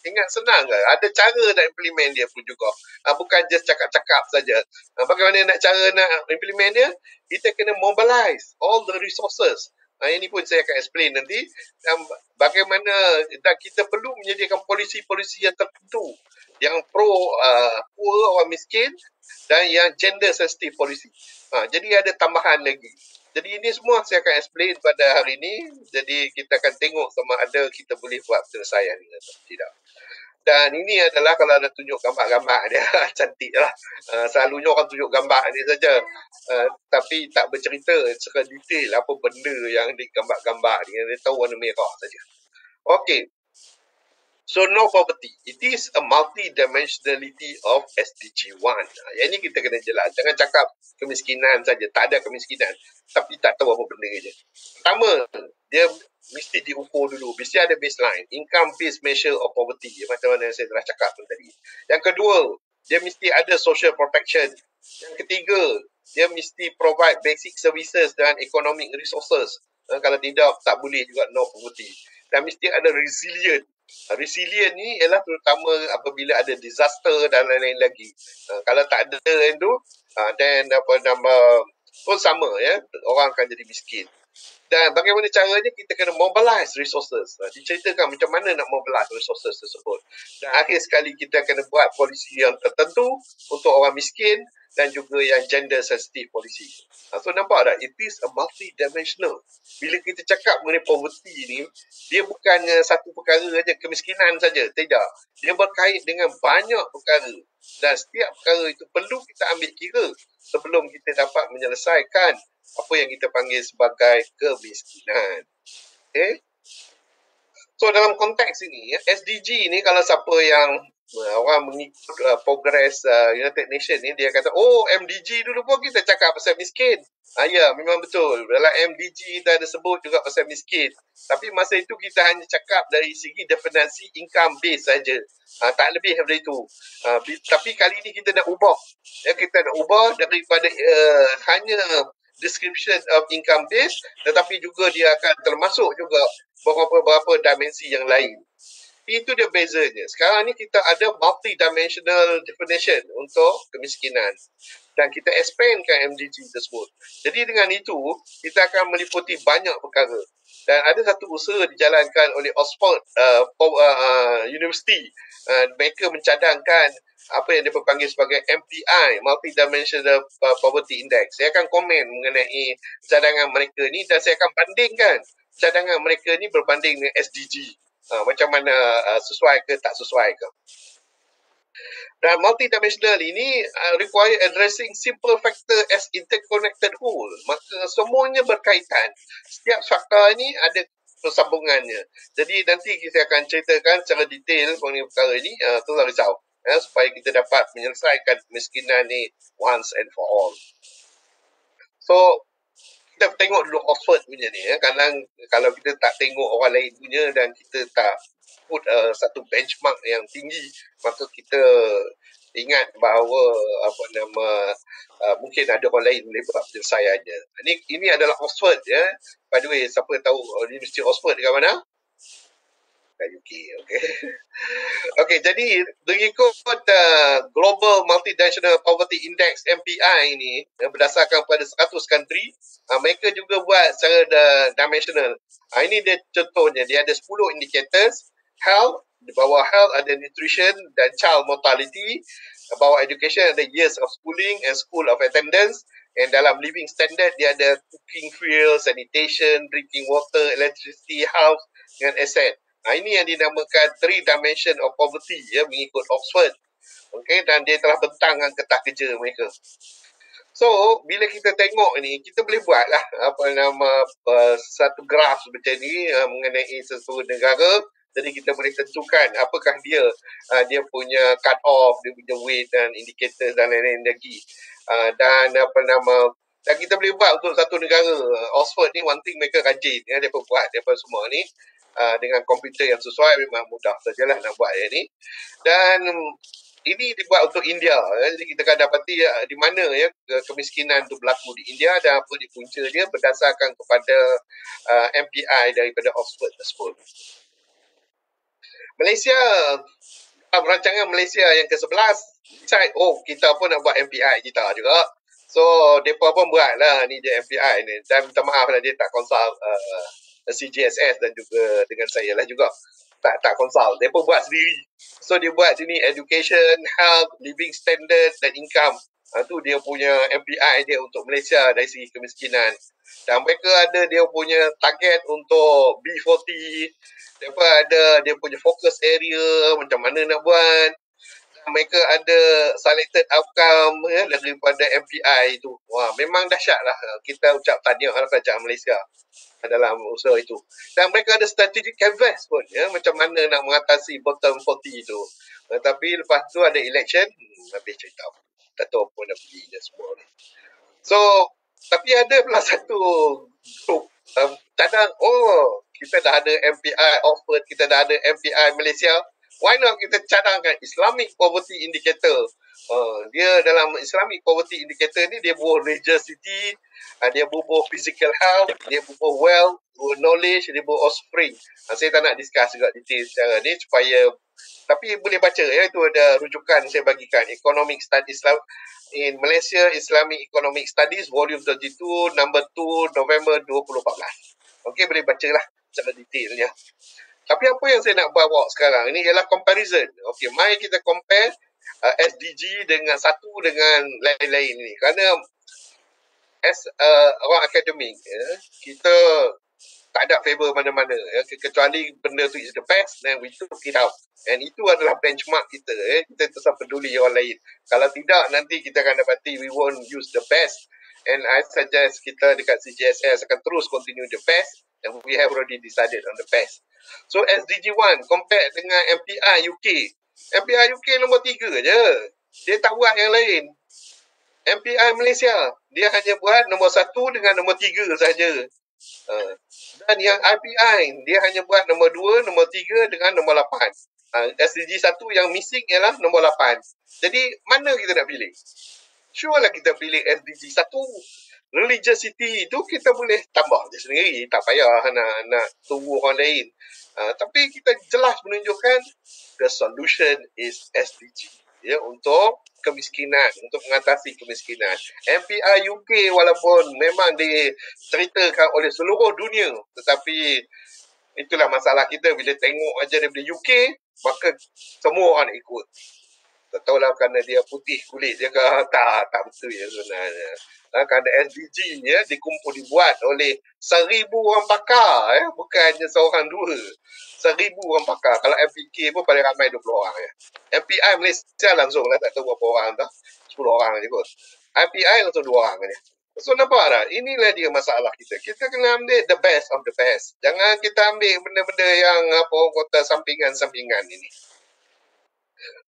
Ingat senang ke? Ada cara nak implement dia pun juga. Bukan just cakap-cakap saja. Bagaimana cara nak implement dia? Kita kena mobilize all the resources. Ini pun saya akan explain nanti. Bagaimana dan kita perlu menyediakan polisi-polisi yang tertentu. Yang pro poor orang miskin dan yang gender sensitive policy. Jadi ada tambahan lagi. Jadi ini semua saya akan explain pada hari ini. Jadi kita akan tengok sama ada kita boleh buat penyelesaian ini atau tidak. Dan ini adalah kalau nak tunjuk gambar-gambar dia, cantik lah. Selalunya orang tunjuk gambar ni saja. Tapi tak bercerita secara detail apa benda yang di gambar-gambar ni. Dia tahu warna merah saja. Okay. So, no poverty. It is a multi-dimensionality of SDG 1. Yang ini kita kena jelas. Jangan cakap kemiskinan saja. Tak ada kemiskinan. Tapi tak tahu apa benda je. Pertama, dia mesti diukur dulu. Mesti ada baseline. Income-based measure of poverty. Macam mana saya telah cakap tadi. Yang kedua, dia mesti ada social protection. Yang ketiga, dia mesti provide basic services dan economic resources. Kalau tidak, tak boleh juga no poverty. Dan mesti ada resilient. Resilient ni ialah terutama apabila ada disaster dan lain-lain lagi. Kalau tak ada itu, then pun sama ya, orang akan jadi miskin. Dan bagaimana caranya kita kena mobilize resources. Diceritakan macam mana nak mobilize resources tersebut. Dan akhir sekali kita kena buat polisi yang tertentu untuk orang miskin dan juga yang gender sensitive policy. So nampak tak? It is a multi-dimensional. Bila kita cakap mengenai poverty ni, dia bukannya satu perkara saja, kemiskinan saja. Tidak. Dia berkait dengan banyak perkara. Dan setiap perkara itu perlu kita ambil kira sebelum kita dapat menyelesaikan apa yang kita panggil sebagai kemiskinan. Okay? So dalam konteks ini, SDG ni kalau siapa yang orang mengikut progress United Nations ni, dia kata, oh MDG dulu pun kita cakap pasal miskin. Ya, memang betul. Dalam MDG kita ada sebut juga pasal miskin. Tapi masa itu kita hanya cakap dari segi definisi income base saja. Tak lebih daripada itu. Tapi kali ini kita nak ubah. Ya, kita nak ubah daripada hanya description of income base, tetapi juga dia akan termasuk juga beberapa dimensi yang lain. Itu dia bezanya. Sekarang ni kita ada multi-dimensional definition untuk kemiskinan. Dan kita expandkan MDG tersebut. Jadi dengan itu, kita akan meliputi banyak perkara. Dan ada satu usaha dijalankan oleh Oxford University. Mereka mencadangkan apa yang dipanggil sebagai MPI, Multi-Dimensional Poverty Index. Saya akan komen mengenai cadangan mereka ni dan saya akan bandingkan cadangan mereka ni berbanding dengan SDG. Macam mana sesuai ke tak sesuai ke. Dan multidimensional ini require addressing simple factor as interconnected whole. Maka semuanya berkaitan. Setiap faktor ini ada persambungannya. Jadi nanti kita akan ceritakan secara detail mengenai perkara ini. Tolong risau. Supaya kita dapat menyelesaikan kemiskinan ni once and for all. So, kita tengok dulu Oxford punya ni. Kadang kalau kita tak tengok orang lain punya dan kita tak put satu benchmark yang tinggi, maka kita ingat bahawa mungkin ada orang lain boleh buat penyelesaiannya. Ini adalah Oxford ya. By the way, siapa tahu University Oxford dekat mana? UK, okay. Okay, jadi mengikut Global Multidimensional Poverty Index MPI ini berdasarkan pada 100 country, mereka juga buat secara dimensional. Ini dia contohnya, dia ada 10 indicators. Health, di bawah health ada nutrition dan child mortality. Bawah education ada years of schooling and school of attendance. And dalam living standard dia ada cooking fuel, sanitation, drinking water, electricity, house dengan asset. Ini yang dinamakan 3 dimension of poverty ya, mengikut Oxford. Okay, dan dia telah bentang dengan getah kerja mereka. So, bila kita tengok ni, kita boleh buatlah satu graf macam ni mengenai satu negara. Jadi kita boleh tentukan apakah dia punya cut off, dia punya weight dan indikator dan lain-lain lagi. Dan kita boleh buat untuk satu negara. Oxford ni one thing mereka rajin ya, dia buat semua ni. dengan komputer yang sesuai memang mudah sajalah nak buat yang ni. Dan ini dibuat untuk India. Jadi kita akan dapati di mana kemiskinan itu berlaku di India dan apa di punca dia berdasarkan kepada MPI daripada Oxford tersebut. Malaysia, rancangan Malaysia yang ke-11 decide, kita pun nak buat MPI kita juga. So, mereka pun buat lah ni dia MPI ni. Dan minta maaf lah dia tak consult CGSS dan juga dengan saya lah juga. Tak consult. Mereka buat sendiri. So, dia buat sini education, health, living standard dan income. Tu dia punya MPI dia untuk Malaysia dari segi kemiskinan. Dan mereka ada dia punya target untuk B40. Mereka ada dia punya focus area, macam mana nak buat. Dan mereka ada selected outcome daripada MPI itu. Wah, memang dahsyat lah. Kita ucap tahniah kerajaan Malaysia dalam usaha itu. Dan mereka ada strategic canvas pun, macam mana nak mengatasi bottom 40 itu. Tapi lepas tu ada election, habis cerita. Tak tahu apa nak pergi je semua ni. So, tapi ada pula satu group cadang, kita dah ada MPI Oxford, kita dah ada MPI Malaysia. Why not kita cadangkan Islamic Poverty Indicator? Dia dalam Islamic Poverty Indicator ni, dia bubuh religiosity, dia bubuh physical health, dia bubuh wealth, knowledge, dia bubuh offspring. Saya tak nak discuss juga detail secara ni supaya, tapi boleh baca itu ada rujukan saya bagikan, Economic Studies in Malaysia Islamic Economic Studies Volume 32 number 2 November 2014. Okey, boleh bacalah secara detailnya. Tapi apa yang saya nak bawa sekarang ini ialah comparison. Okey, mari kita compare SDG dengan satu dengan lain-lain ini. Kerana as orang akademik, kita tak ada favor mana-mana. Kecuali benda tu is the best, then we took it out. And itu adalah benchmark kita. Kita tak peduli orang lain. Kalau tidak, nanti kita akan dapati we won't use the best. And I suggest kita dekat CGSS akan terus continue the best. And we have already decided on the best. So SDG 1 compare dengan MPI UK. MPI UK nombor 3 je. Dia tak buat yang lain. MPI Malaysia, dia hanya buat nombor 1 dengan nombor 3 saja. Dan yang IPI, dia hanya buat nombor 2, nombor 3 dengan nombor 8. SDG 1 yang missing ialah nombor 8. Jadi, mana kita nak pilih? Sure lah kita pilih SDG 1. Religiosity itu kita boleh tambah je sendiri. Tak payah nak tunggu orang lain. Tapi kita jelas menunjukkan the solution is SDG. Untuk kemiskinan, untuk mengatasi kemiskinan. MPI UK walaupun memang diceritakan oleh seluruh dunia, tetapi itulah masalah kita bila tengok aja daripada UK, maka semua orang ikut. Tak tahulah kerana dia putih kulit dia ke, tak betul ya sebenarnya. Kerana SDG dibuat oleh 1,000 orang pakar, bukannya seorang dua. 1,000 orang pakar. Kalau MPK pun paling ramai 20 orang. MPI Malaysia langsung lah, tak tahu berapa orang dah. 10 orang je kot. MPI langsung 2 orang je. So nampak tak? Inilah dia masalah kita. Kita kena ambil the best of the best. Jangan kita ambil benda-benda yang orang kata sampingan-sampingan ini.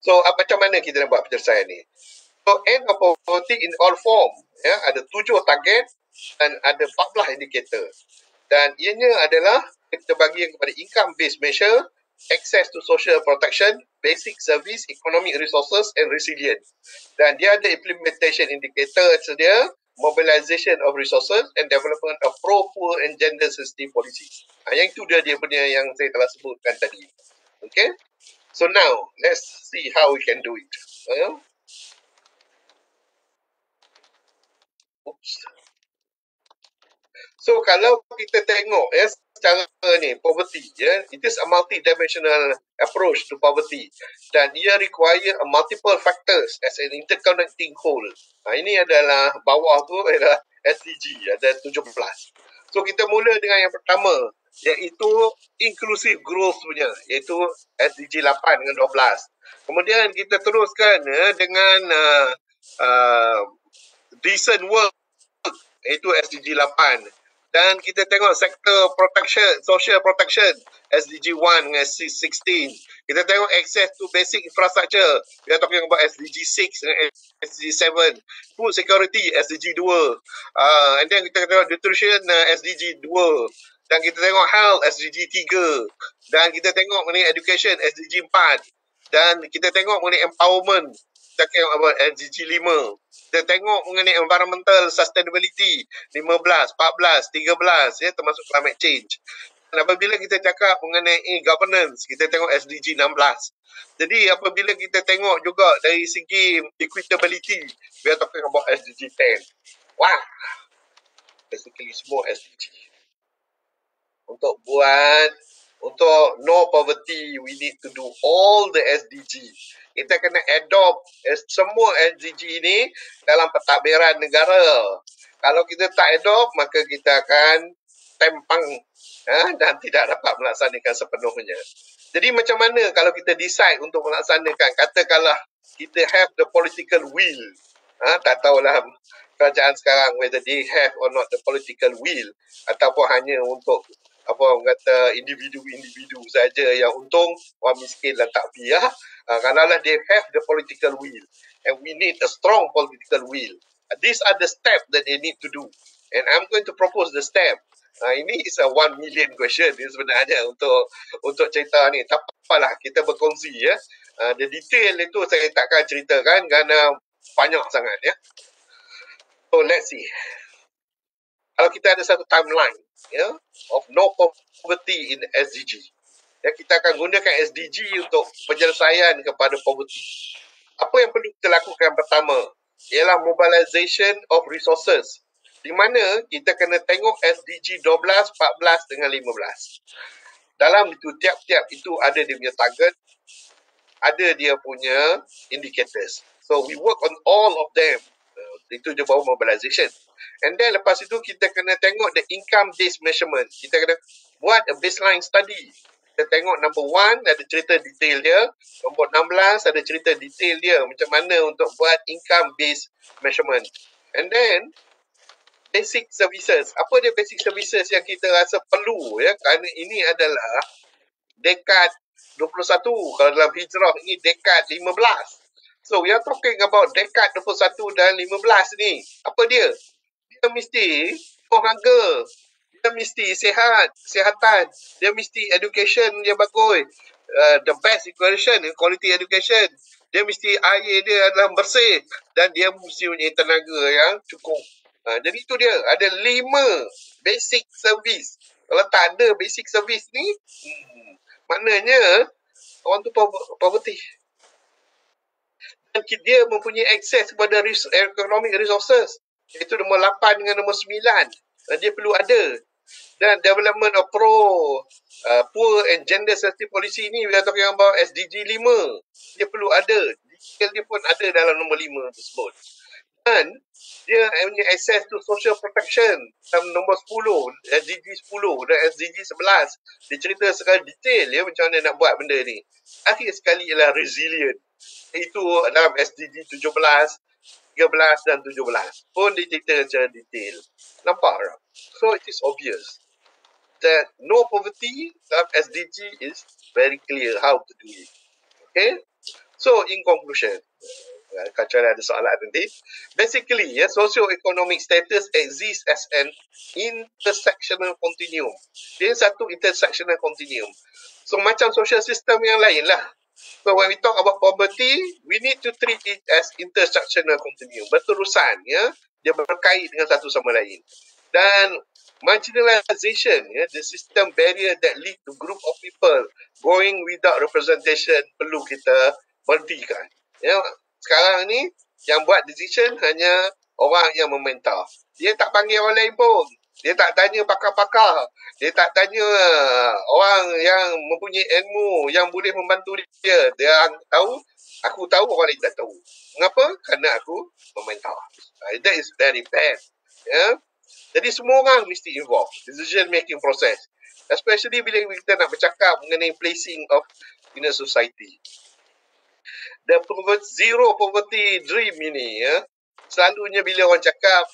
So, macam mana kita nak buat penyelesaian ni? So, end of poverty in all form. Ada 7 target dan ada 14 indikator. Dan ianya adalah kita bagi kepada income-based measure, access to social protection, basic service, economic resources and resilience. Dan dia ada implementation indicator sedia, mobilization of resources and development of pro-poor and gender-sensitive policies. Yang itu dia punya yang saya telah sebutkan tadi. Okay? So now, let's see how we can do it. So kalau kita tengok secara ni poverty, it is a multi-dimensional approach to poverty dan ia require a multiple factors as an interconnecting whole. Ini adalah bawah tu adalah SDG, ada 17. So kita mula dengan yang pertama, iaitu inclusive growth punya, iaitu SDG 8 dengan 12. Kemudian kita teruskan dengan decent work, iaitu SDG 8. Dan kita tengok sektor protection, social protection, SDG 1 dengan 16. Kita tengok access to basic infrastructure, we are talking about SDG 6 dengan SDG 7. Food security, SDG 2. And then kita tengok nutrition, SDG 2. Dan kita tengok health SDG 3. Dan kita tengok mengenai education SDG 4. Dan kita tengok mengenai empowerment, kita tengok about SDG 5. Kita tengok mengenai environmental sustainability 15, 14, 13 ya, termasuk climate change. Dan apabila kita cakap mengenai governance, kita tengok SDG 16. Jadi apabila kita tengok juga dari segi equitability, we are talking about SDG 10. Wah, basically semua SDG. Untuk no poverty, we need to do all the SDG. Kita kena adopt semua SDG ini dalam pentadbiran negara. Kalau kita tak adopt, maka kita akan tempang dan tidak dapat melaksanakan sepenuhnya. Jadi macam mana kalau kita decide untuk melaksanakan, katakanlah kita have the political will. Tak tahulah kerajaan sekarang whether they have or not the political will, ataupun hanya untuk apa orang kata individu-individu saja yang untung, orang miskin dan tak payah. Kalaulah they have the political will, and we need a strong political will. These are the steps that they need to do, and I'm going to propose the step. Ini is a 1 million question sebenarnya untuk cerita ni. Tak apalah, kita berkongsi ya. The detail itu saya takkan ceritakan kerana banyak sangat ya. So let's see. Kalau kita ada satu timeline of no poverty in SDG, kita akan gunakan SDG untuk penyelesaian kepada poverty. Apa yang perlu kita lakukan pertama ialah mobilization of resources, di mana kita kena tengok SDG 12, 14 dengan 15. Dalam itu tiap-tiap itu ada dia punya target, ada dia punya indicators. So we work on all of them. Itu je baru mobilization. And then lepas itu kita kena tengok the income based measurement. Kita kena buat a baseline study. Kita tengok number 1 ada cerita detail dia, nombor 16 ada cerita detail dia macam mana untuk buat income based measurement. And then basic services. Apa dia basic services yang kita rasa perlu ya, kerana ini adalah dekad 21. Kalau dalam hijrah ini dekad 15. So we are talking about dekad 21 dan 15 ni. Apa dia? Dia mesti harga. Dia mesti kesihatan. Dia mesti education yang bagus. The best education, quality education. Dia mesti air dia adalah bersih. Dan dia mesti punya tenaga yang cukup. Jadi itu dia. Ada 5 basic service. Kalau tak ada basic service ni, maknanya orang tu poverty. Dan dia mempunyai akses kepada economic resources, iaitu nombor 8 dengan nombor 9. Dan dia perlu ada. Dan development of poor and gender sensitive policy ni, we are talking about SDG 5. Dia perlu ada. Detail dia pun ada dalam nombor 5 tersebut. Dan dia punya access to social protection dalam nombor 10, SDG 10 dan SDG 11. Dia cerita sekali detail ya macam mana nak buat benda ni. Akhir sekali ialah resilient. Itu dalam SDG 17, 13 dan 17 pun dicerita secara detail. Nampak tak? So it is obvious that no poverty dalam SDG is very clear how to do it. Okay? So in conclusion, kecuali ada soalan nanti. Basically, socio-economic status exists as an intersectional continuum. Dia satu intersectional continuum. So macam social system yang lain lah. So when we talk about poverty, we need to treat it as intersectional continuum. Berterusan, ya. Dia berkait dengan satu sama lain. Dan marginalization, the system barrier that lead to group of people going without representation perlu kita berhentikan. Ya, sekarang ni yang buat decision hanya orang yang memerintah. Dia tak panggil orang lain pun. Dia tak tanya pakar-pakar. Dia tak tanya orang yang mempunyai ilmu yang boleh membantu dia. Dia tahu, aku tahu, orang lain tak tahu. Mengapa? Kerana aku memerintah. That is very bad. Ya. Jadi semua orang mesti involved. Decision making process. Especially bila kita nak bercakap mengenai placing of in a society. The zero poverty dream ini, ya, selalunya bila orang cakap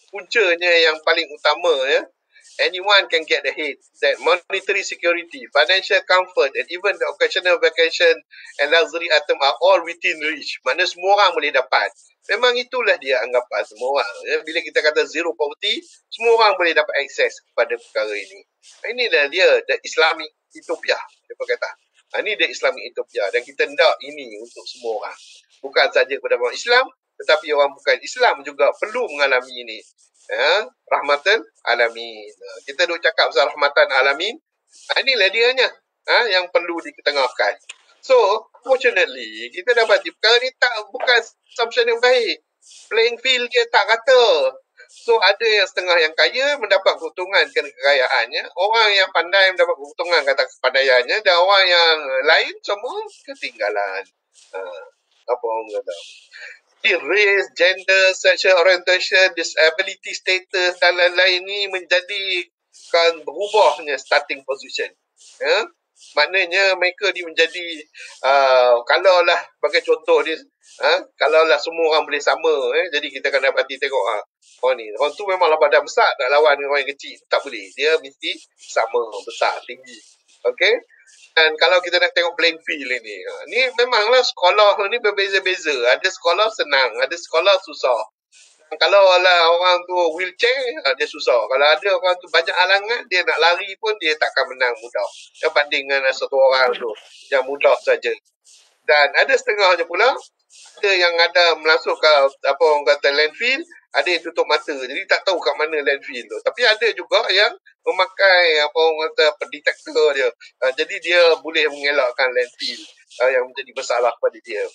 puncanya yang paling utama, ya, anyone can get ahead. That monetary security, financial comfort, and even the occasional vacation and luxury item are all within reach. Maknanya semua orang boleh dapat. Memang itulah dia anggapan semua orang. Ya, bila kita kata zero poverty, semua orang boleh dapat akses kepada perkara ini. Inilah dia, the Islamic utopia. Dia kata. Ini the Islamic utopia. Dan kita hendak ini untuk semua orang. Bukan saja kepada orang Islam, tetapi orang bukan Islam juga perlu mengalami ini. Ya, rahmatan alamin. Kita duk cakap pasal rahmatan alamin. Inilah dianya yang perlu diketengahkan. So, fortunately, kita dapat perkara ni bukan assumption yang baik. Playing field dia tak rata. So, ada yang setengah yang kaya mendapat keuntungan kerana kekayaannya. Orang yang pandai mendapat keuntungan kata kepandaiannya. Dan orang yang lain semua ketinggalan. Apa orang kata? Race, gender, sexual orientation, disability status dan lain-lain ni menjadikan berubahnya starting position. Ya? Maknanya mereka ni menjadi kalaulah bagi contoh ni kalaulah semua orang boleh sama jadi kita akan dapati tengok orang ni orang tu memanglah badan besar nak lawan dengan orang yang kecil, tak boleh, dia mesti sama besar tinggi. Okey, dan kalau kita nak tengok playing field ni ni memanglah sekolah ni berbeza-beza, ada sekolah senang, ada sekolah susah. Kalau lah orang tu wheelchair, dia susah. Kalau ada orang tu banyak halangan, dia nak lari pun dia takkan menang mudah. Yang banding dengan satu orang tu yang mudah saja. Dan ada setengahnya pula, ada yang ada masuk ke apa orang kata landfill, ada yang tutup mata. Jadi tak tahu kat mana landfill tu. Tapi ada juga yang memakai apa orang kata detektor dia. Jadi dia boleh mengelakkan landfill yang menjadi masalah pada dia.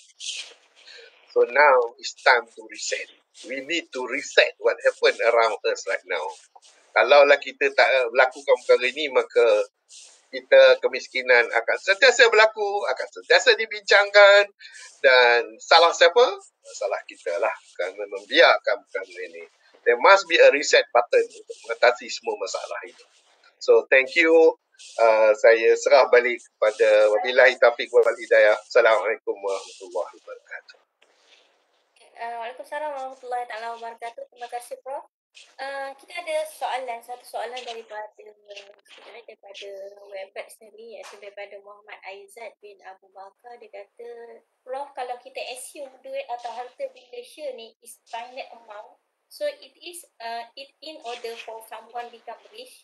So now it's time to reset. We need to reset what happened around us right now. Kalaulah kita tak melakukan perkara ini, maka kita kemiskinan akan sentiasa berlaku, akan sentiasa dibincangkan, dan salah siapa? Salah kita lah kerana membiarkan perkara ini. There must be a reset button untuk mengatasi semua masalah ini. So thank you. Saya serah balik kepada wabillahi taufiq wal hidayah. Assalamualaikum warahmatullahi wabarakatuh. Waalaikumsalam warahmatullahi wabarakatuh. Terima kasih Prof. Kita ada satu soalan daripada website sendiri, iaitu daripada Muhammad Aizat bin Abu Bakar. Dia kata, Prof, kalau kita assume duit atau harta di Malaysia ni is finite amount, so it in order for someone become rich,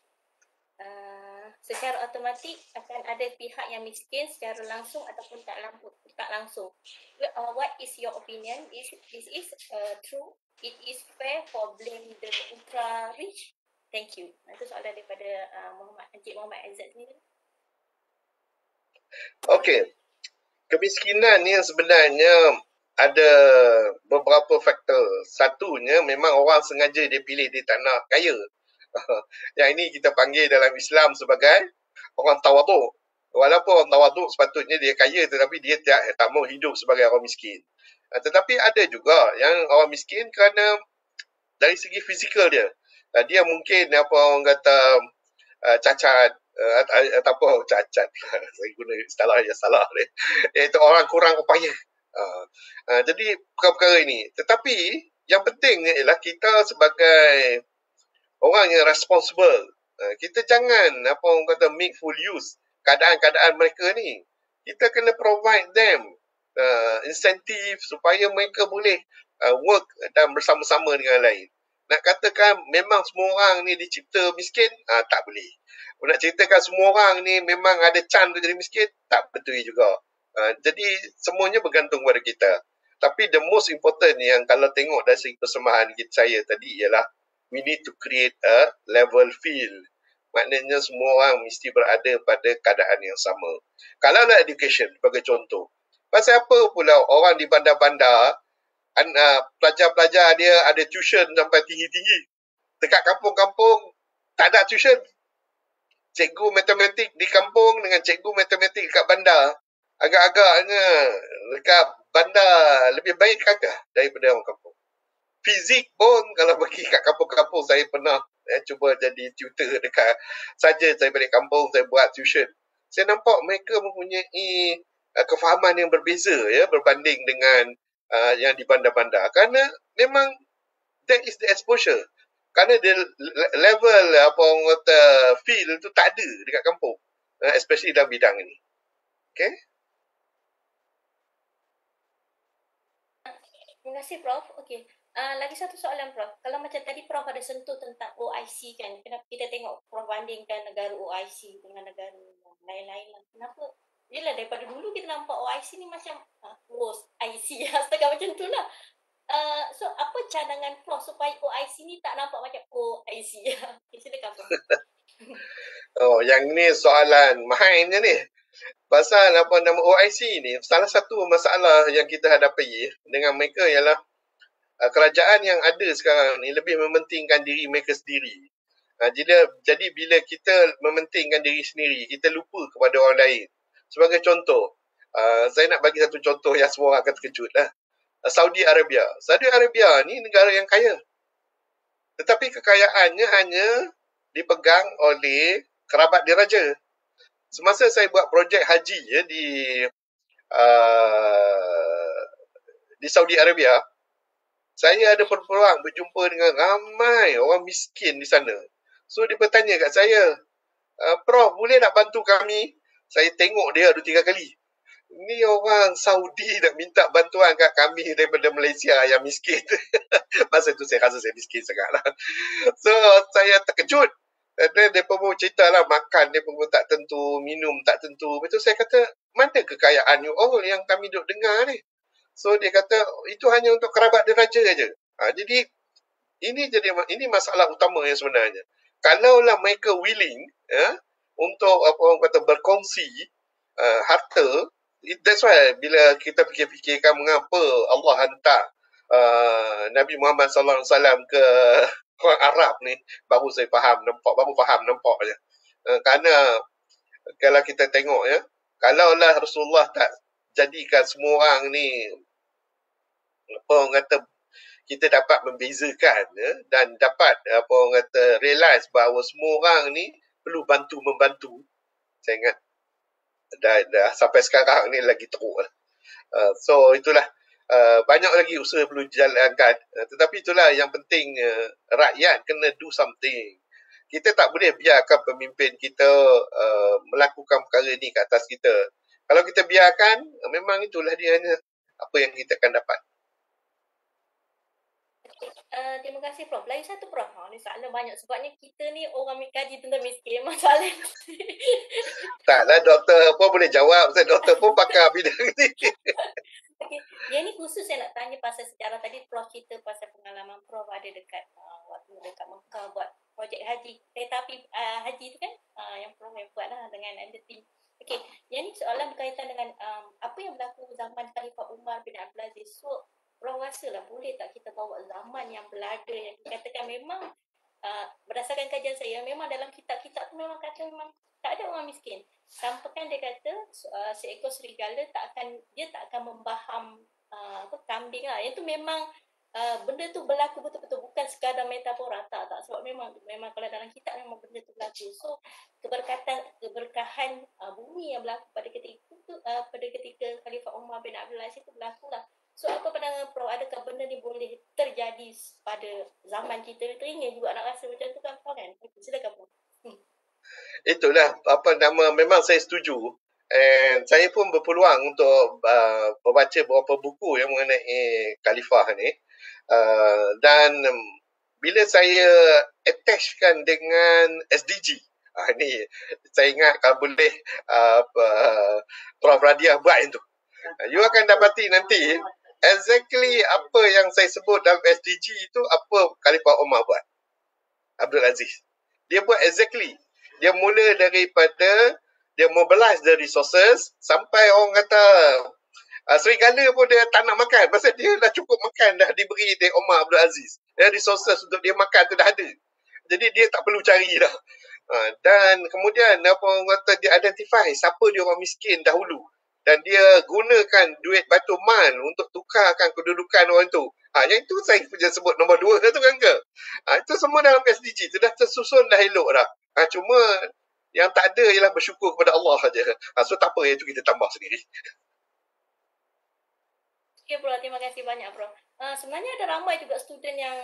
secara automatik akan ada pihak yang miskin secara langsung ataupun tak langsung. What is your opinion? This is true? It is fair for blame the ultra rich? Thank you. Itu soalan daripada Encik Muhammad Aizat ni. Okey. Kemiskinan ni sebenarnya ada beberapa faktor. Satunya memang orang sengaja dia pilih dia tak nak kaya. Yang ini kita panggil dalam Islam sebagai orang tawaduk. Walaupun orang tawaduk sepatutnya dia kaya tetapi dia tak mau hidup sebagai orang miskin. Tetapi ada juga yang orang miskin kerana dari segi fizikal dia. Dia mungkin apa orang kata cacat ataupun cacat. Saya guna istilah yang salah ni. Iaitu orang kurang upaya. Jadi perkara-perkara ini. Tetapi yang pentingnya ialah kita sebagai orang yang responsible, kita jangan apa orang kata make full use keadaan-keadaan mereka ni. Kita kena provide them insentif supaya mereka boleh work dan bersama-sama dengan lain. Nak katakan memang semua orang ni dicipta miskin, tak boleh. Nak ceritakan semua orang ni memang ada chance untuk jadi miskin, tak betul juga. Jadi semuanya bergantung pada kita. Tapi the most important yang kalau tengok dari segi persembahan saya tadi ialah we need to create a level field. Maknanya semua orang mesti berada pada keadaan yang sama. Kalau lah education sebagai contoh. Pasal apa pula orang di bandar-bandar, pelajar-pelajar dia ada tuition sampai tinggi-tinggi. Dekat kampung-kampung tak ada tuition. Cikgu matematik di kampung dengan cikgu matematik dekat bandar. Agak-agaknya dekat bandar lebih baik kakak daripada orang kampung. Fizik pun kalau pergi kat kampung-kampung, saya pernah cuba jadi tutor dekat saja saya balik kampung, saya buat tuition. Saya nampak mereka mempunyai kefahaman yang berbeza berbanding dengan yang di bandar-bandar. Kerana memang that is the exposure. Kerana dia level apa orang kata feel tu tak ada dekat kampung. Especially dalam bidang ini. Okay? Terima kasih Prof. Okey. Lagi satu soalan Prof. Kalau macam tadi Prof ada sentuh tentang OIC kan. Kenapa kita tengok Prof bandingkan negara OIC dengan negara lain-lain lah. Kenapa? Yelah daripada dulu kita nampak OIC ni macam worst IC astaga macam tu lah. So apa cadangan Prof supaya OIC ni tak nampak macam OIC? Okay, silakan Prof. Oh, yang ni soalan mainnya ni. Pasal apa nama OIC ni, salah satu masalah yang kita hadapi dengan mereka ialah kerajaan yang ada sekarang ni lebih mementingkan diri mereka sendiri. Jadi bila kita mementingkan diri sendiri, kita lupa kepada orang lain. Sebagai contoh, saya nak bagi satu contoh yang semua orang akan terkejut lah. Saudi Arabia. Saudi Arabia ni negara yang kaya. Tetapi kekayaannya hanya dipegang oleh kerabat diraja. Semasa saya buat projek haji ya, di Saudi Arabia, saya ada peluang berjumpa dengan ramai orang miskin di sana. So dia bertanya kat saya, Prof, boleh tak bantu kami? Saya tengok dia 2-3 kali. Ni orang Saudi nak minta bantuan kat kami daripada Malaysia yang miskin. Masa tu saya rasa saya miskin sangat lah. So saya terkejut. Dan dia pun cerita lah, makan dia pun tak tentu, minum tak tentu. Betul saya kata, mana kekayaan you all yang kami duk dengar ni? So dia kata, itu hanya untuk kerabat diraja saja. Jadi, ini masalah utama yang sebenarnya. Kalaulah mereka willing untuk apa orang kata berkongsi harta, that's why bila kita fikir-fikirkan mengapa Allah hantar Nabi Muhammad SAW ke orang Arab ni, baru faham nampak je. Kerana kalau kita tengok ya, kalaulah Rasulullah tak jadikan semua orang ni apa orang kata kita dapat membezakan dan dapat apa orang kata realize bahawa semua orang ni perlu membantu. Saya ingat dah sampai sekarang ni lagi teruk. So itulah banyak lagi usaha perlu dijalankan, tetapi itulah yang penting, rakyat kena do something. Kita tak boleh biarkan pemimpin kita melakukan perkara ni ke atas kita. Kalau kita biarkan, memang itulah dia apa yang kita akan dapat. Terima kasih Prof. Lagi satu Prof. Ni soalan banyak sebabnya kita ni orang kaji tentang miskin. Masalah taklah doktor pun boleh jawab. Doktor pun pakar bidang ni. Okay. Yang ni khusus saya nak tanya pasal sejarah. Tadi Prof cerita pasal pengalaman Prof ada dekat waktu dekat Mekah buat projek haji. Tapi haji tu kan yang Prof yang buat lah dengan the team. Okay. Yang ni soalan berkaitan dengan apa yang berlaku zaman Khalifah Umar bin Abdul Aziz. So Prof rasalah boleh tak kita bawa zaman yang Belanda yang dikatakan memang berdasarkan kajian saya memang dalam kitab-kitab tu memang kata memang tak ada orang miskin. Sampaikan dia kata seekor serigala tak akan membaham kambing lah. Itu memang benda tu berlaku betul-betul, bukan sekadar metafora, tak sebab memang kalau dalam kitab memang benda tu berlaku. So keberkahan bumi yang berlaku pada ketika Khalifah Umar bin Abdul Aziz itu berlaku lah. So apa pandangan Prof, adakah benda ni boleh terjadi pada zaman kita? Teringin juga nak rasa macam tu kan Prof kan? Silakan Prof. Itulah memang saya setuju. And saya pun berpeluang untuk membaca beberapa buku yang mengenai Khalifah ni. Dan bila saya attachkan dengan SDG, ni saya ingat kalau boleh Prof Radiah buat itu. You akan dapati nanti exactly apa yang saya sebut dalam SDG itu apa Khalifah Umar buat. Abdul Aziz. Dia buat exactly. Dia mula daripada dia mobilize the resources sampai orang kata serigala pun dia tak nak makan. Pasal dia dah cukup makan, dah diberi oleh Umar Abdul Aziz. Resources untuk dia makan tu dah ada. Jadi dia tak perlu cari dah. Dan kemudian apa orang kata dia identify siapa dia orang miskin dahulu. Dan dia gunakan duit Baitul Mal untuk tukarkan kedudukan orang tu. Yang itu saya punya sebut nombor 2 tu kan ke? Itu semua dalam SDG. Itu dah tersusun dah elok dah. Cuma yang tak ada ialah bersyukur kepada Allah saja. So tak apa, itu kita tambah sendiri. Okay Prof, terima kasih banyak Prof. Sebenarnya ada ramai juga student yang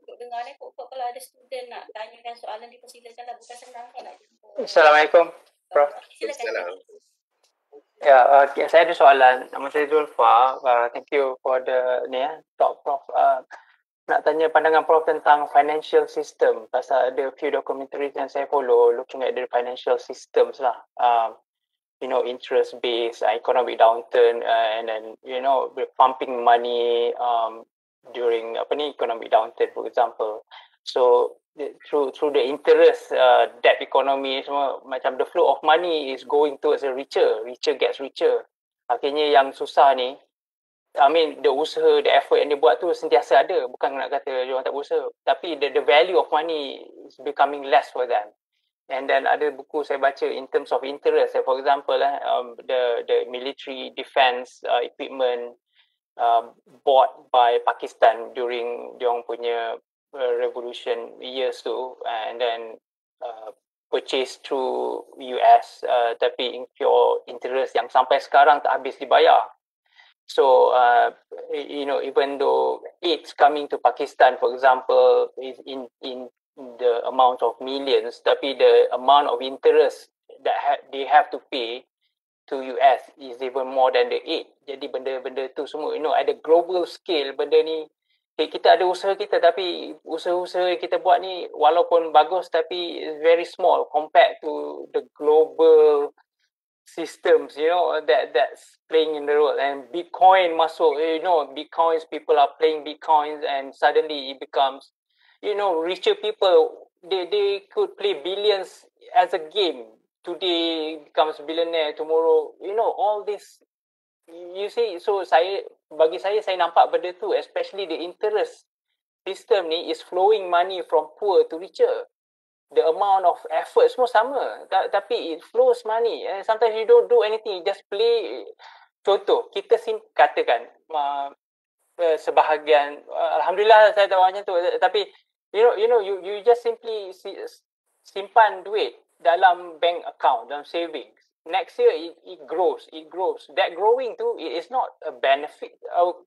duduk dengar ni. Pokok kalau ada student nak tanyakan soalan, dipersilakanlah. Bukan senang kan nak jumpa. Assalamualaikum, Prof. Silakan. Ya, saya ada soalan. Nama saya Zulfa. Thank you for the talk, Prof. Nak tanya pandangan Prof tentang financial system. Pasal ada few documentaries yang saya follow looking at the financial systems lah. Interest based, economic downturn, and then, we're pumping money during economic downturn, for example. So through the interest, debt economy semua, macam the flow of money is going towards the richer gets richer. Akhirnya yang susah ni, the usaha, the effort yang dia buat tu sentiasa ada. Bukan nak kata dia orang tak berusaha. Tapi the value of money is becoming less for them. And then ada buku saya baca in terms of interest. For example, the military defense equipment bought by Pakistan during diorang punya revolution years tu, and then purchased through US, tapi incur interest yang sampai sekarang tak habis dibayar. So, even though aid's coming to Pakistan, for example, is in the amount of millions, tapi the amount of interest that they have to pay to US is even more than the aid. Jadi benda-benda tu semua, at the global scale, benda ni, kita ada usaha kita, tapi usaha-usaha kita buat ni walaupun bagus, tapi is very small compared to the global systems, that's playing in the role. And Bitcoin masuk, Bitcoins, people are playing Bitcoins, and suddenly it becomes, richer people, they could play billions as a game. Today becomes billionaire, tomorrow, all this, you see. So bagi saya nampak benda tu, especially the interest system ni is flowing money from poor to richer. The amount of effort semua sama, tapi it flows money. Sometimes you don't do anything, you just play. Contoh, kita katakan sebahagian, alhamdulillah saya tahu macam tu, tapi you just simply simpan duit dalam bank account, dalam savings. Next year it grows. That growing tu, it is not a benefit.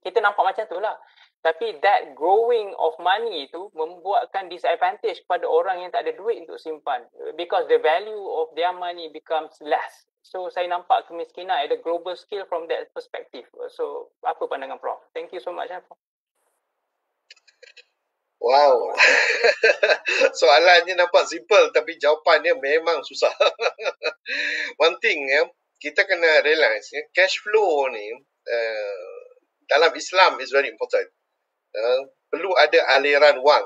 Kita nampak macam tu lah. Tapi that growing of money tu membuatkan disadvantage kepada orang yang tak ada duit untuk simpan, because the value of their money becomes less. So saya nampak kemiskinan at a global scale from that perspective. So apa pandangan Prof? Thank you so much, Prof. Wow. Soalannya nampak simple tapi jawapannya memang susah. One thing, kita kena realize, cash flow ni dalam Islam is very important. Perlu ada aliran wang.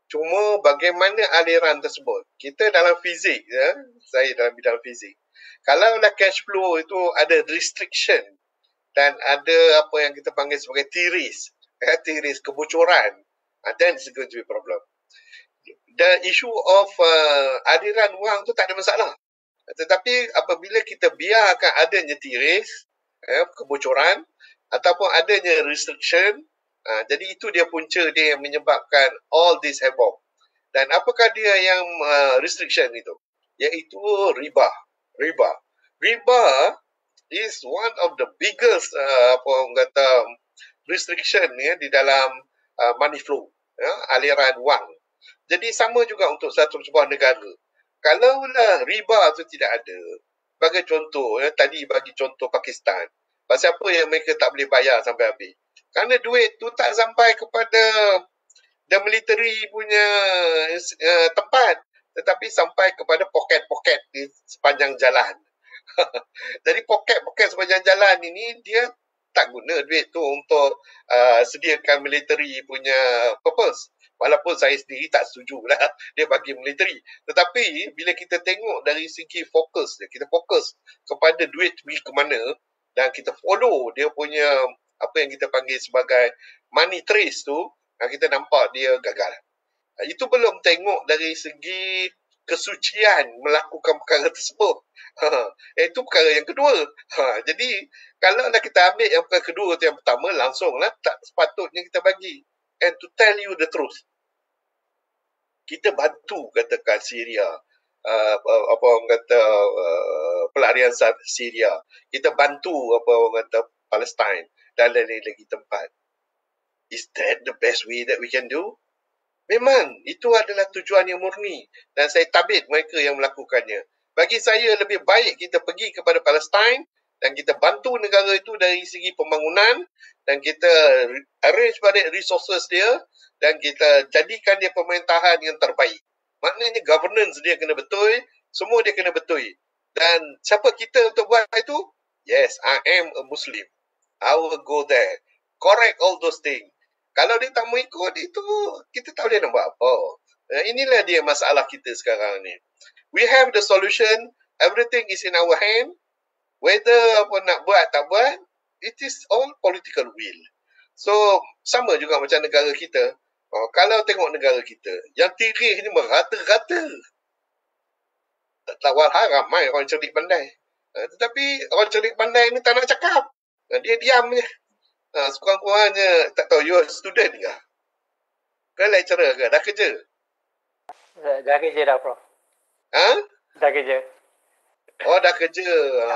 Cuma bagaimana aliran tersebut? Kita dalam fizik, saya dalam bidang fizik. Kalaulah cash flow itu ada restriction dan ada apa yang kita panggil sebagai tiris, kebocoran, then it's going to be a problem. The issue of aliran wang tu tak ada masalah. Tetapi apabila kita biarkan adanya tiris, kebocoran, ataupun adanya restriction, jadi itu dia punca dia yang menyebabkan all this havoc. Dan apakah dia yang restriction itu? Iaitu riba. Riba is one of the biggest restriction di dalam money flow, aliran wang. Jadi sama juga untuk satu sebuah negara. Kalaulah riba itu tidak ada, bagi contoh, tadi bagi contoh Pakistan, pasal apa yang mereka tak boleh bayar sampai habis? Kerana duit tu tak sampai kepada the military punya tempat, tetapi sampai kepada poket-poket di sepanjang jalan. Jadi poket-poket sepanjang jalan ini, dia tak guna duit tu untuk sediakan military punya purpose. Walaupun saya sendiri tak setuju lah dia bagi military. Tetapi bila kita tengok dari segi fokus, kita fokus kepada duit pergi ke mana, dan kita follow dia punya apa yang kita panggil sebagai money trace tu, kita nampak dia gagal. Itu belum tengok dari segi kesucian melakukan perkara tersebut. Itu perkara yang kedua. Jadi kalau kita ambil yang perkara kedua tu yang pertama, langsunglah tak sepatutnya kita bagi. And to tell you the truth, kita bantu katakan Syria, apa orang kata pelarian Syria, kita bantu apa orang kata Palestin dan lain-lain lagi tempat. Is that the best way that we can do? Memang, itu adalah tujuan yang murni. Dan saya tabit mereka yang melakukannya. Bagi saya, lebih baik kita pergi kepada Palestine dan kita bantu negara itu dari segi pembangunan dan kita arrange balik resources dia dan kita jadikan dia pemerintahan yang terbaik. Maknanya governance dia kena betul, semua dia kena betul. Dan siapa kita untuk buat itu? Yes, I am a Muslim. I will go there. Correct all those things. Kalau dia tak mau ikut itu, kita tak boleh nak buat apa. Inilah dia masalah kita sekarang ni. We have the solution. Everything is in our hand. Whether apa nak buat tak buat, it is all political will. So, sama juga macam negara kita. Kalau tengok negara kita, yang tirih ni merata-rata. Tak ramai orang cerdik pandai. Tetapi orang cerdik pandai ni tak nak cakap. Dia diam je. Sekurang-kurangnya, tak tahu, you student ke? Ke lecturer ke? Dah kerja? Dah kerja dah, Prof. Ha? Dah kerja. Oh, dah kerja.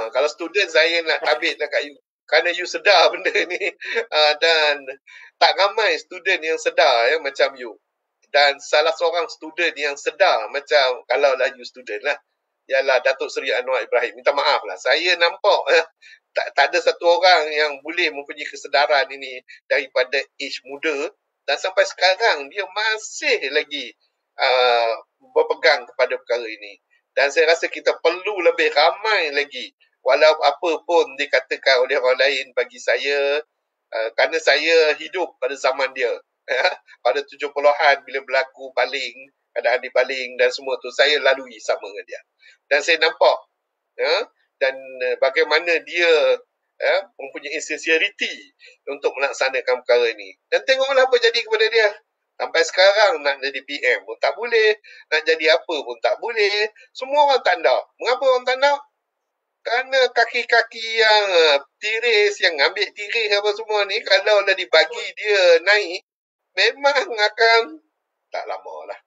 Kalau student, saya nak tabit dekat you. Kerana you sedar benda ni. Dan tak ramai student yang sedar ya, macam you. Dan salah seorang student yang sedar macam, kalau lah you student lah, ialah Datuk Seri Anwar Ibrahim. Minta maaf lah. Saya nampak tak ada satu orang yang boleh mempunyai kesedaran ini daripada age muda dan sampai sekarang dia masih lagi berpegang kepada perkara ini. Dan saya rasa kita perlu lebih ramai lagi walau apa pun dikatakan oleh orang lain bagi saya kerana saya hidup pada zaman dia. Pada 70-an bila berlaku baling, keadaan dibaling dan semua tu, saya lalui sama dengan dia. Dan saya nampak dan bagaimana dia mempunyai sincerity untuk melaksanakan perkara ini. Dan tengoklah apa jadi kepada dia. Sampai sekarang nak jadi PM pun tak boleh, nak jadi apa pun tak boleh. Semua orang tak nak. Mengapa orang tak nak? Kerana kaki-kaki yang tiris, yang ambil tiris apa semua ni, kalau dah dibagi dia naik, memang akan tak lama lah.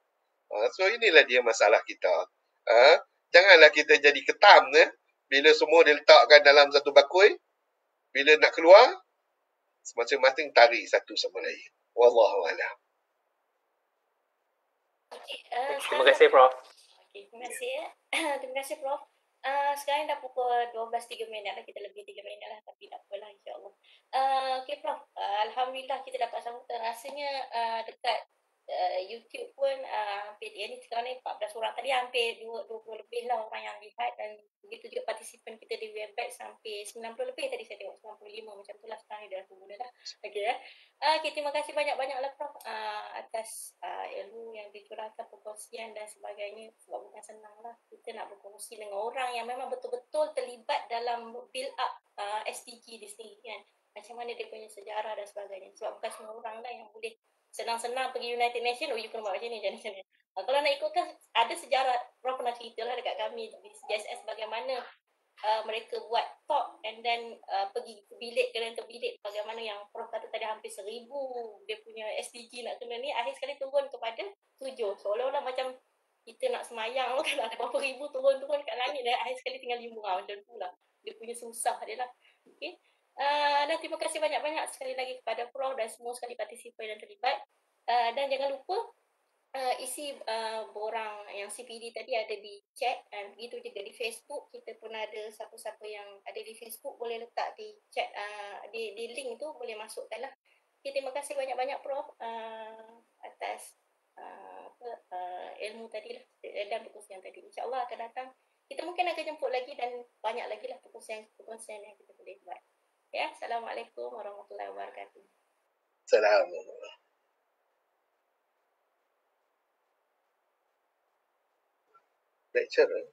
So inilah dia masalah kita. Janganlah kita jadi ketam bila semua diletakkan dalam satu bakul, bila nak keluar, masing-masing tarik satu sama lain. Wallahualam. Terima kasih, Prof. Terima kasih. Terima kasih, Prof. Sekarang dah pukul 12.03 lah. Kita lebih 3 minit lah. Tapi tak apalah, insyaAllah. Okay, Prof. Alhamdulillah kita dapat sambutan. Rasanya dekat YouTube pun hampir ni sekarang ni 14 orang tadi, hampir 20 lebih lah orang yang lihat, dan begitu juga partisipan kita di Webex sampai 90 lebih tadi saya tengok, 95 macam tu lah. Sekarang ni dah mula dah. Okay, okay, terima kasih banyak-banyak lah, Prof, atas ilmu yang dicurahkan, perkongsian dan sebagainya. Sebab bukan senang lah kita nak berkongsi dengan orang yang memang betul-betul terlibat dalam build up SDG di sini kan. Macam mana dia punya sejarah dan sebagainya. Sebab bukan semua orang lah yang boleh senang-senang pergi United Nations, you kena buat macam ni, macam ni. Kalau nak ikutkan, ada sejarah, Prof pernah cerita lah dekat kami di CSS bagaimana mereka buat talk and then pergi ke bilik, ke bilik, bagaimana yang Prof kata tadi hampir 1,000 dia punya SDG nak kena ni, akhir sekali turun kepada 7. Seolah-olah macam kita nak semayang kan, ada berapa ribu turun-turun kat langit dan akhir sekali tinggal 5, macam tu lah. Dia punya susah dia lah. Okay. Dan terima kasih banyak-banyak sekali lagi kepada Prof dan semua sekali partisipan dan terlibat. Dan jangan lupa isi borang yang CPD tadi ada di chat, dan begitu juga di Facebook. Kita pun ada siapa-siapa yang ada di Facebook boleh letak di chat, di link tu boleh masukkan lah. Okay, terima kasih banyak-banyak Prof atas ilmu tadi lah dan perkongsian tadi. InsyaAllah akan datang kita mungkin akan jemput lagi dan banyak lagi lah perkongsian yang kita boleh buat. Ya, Assalamualaikum warahmatullahi wabarakatuh. Assalamualaikum. Lecturer.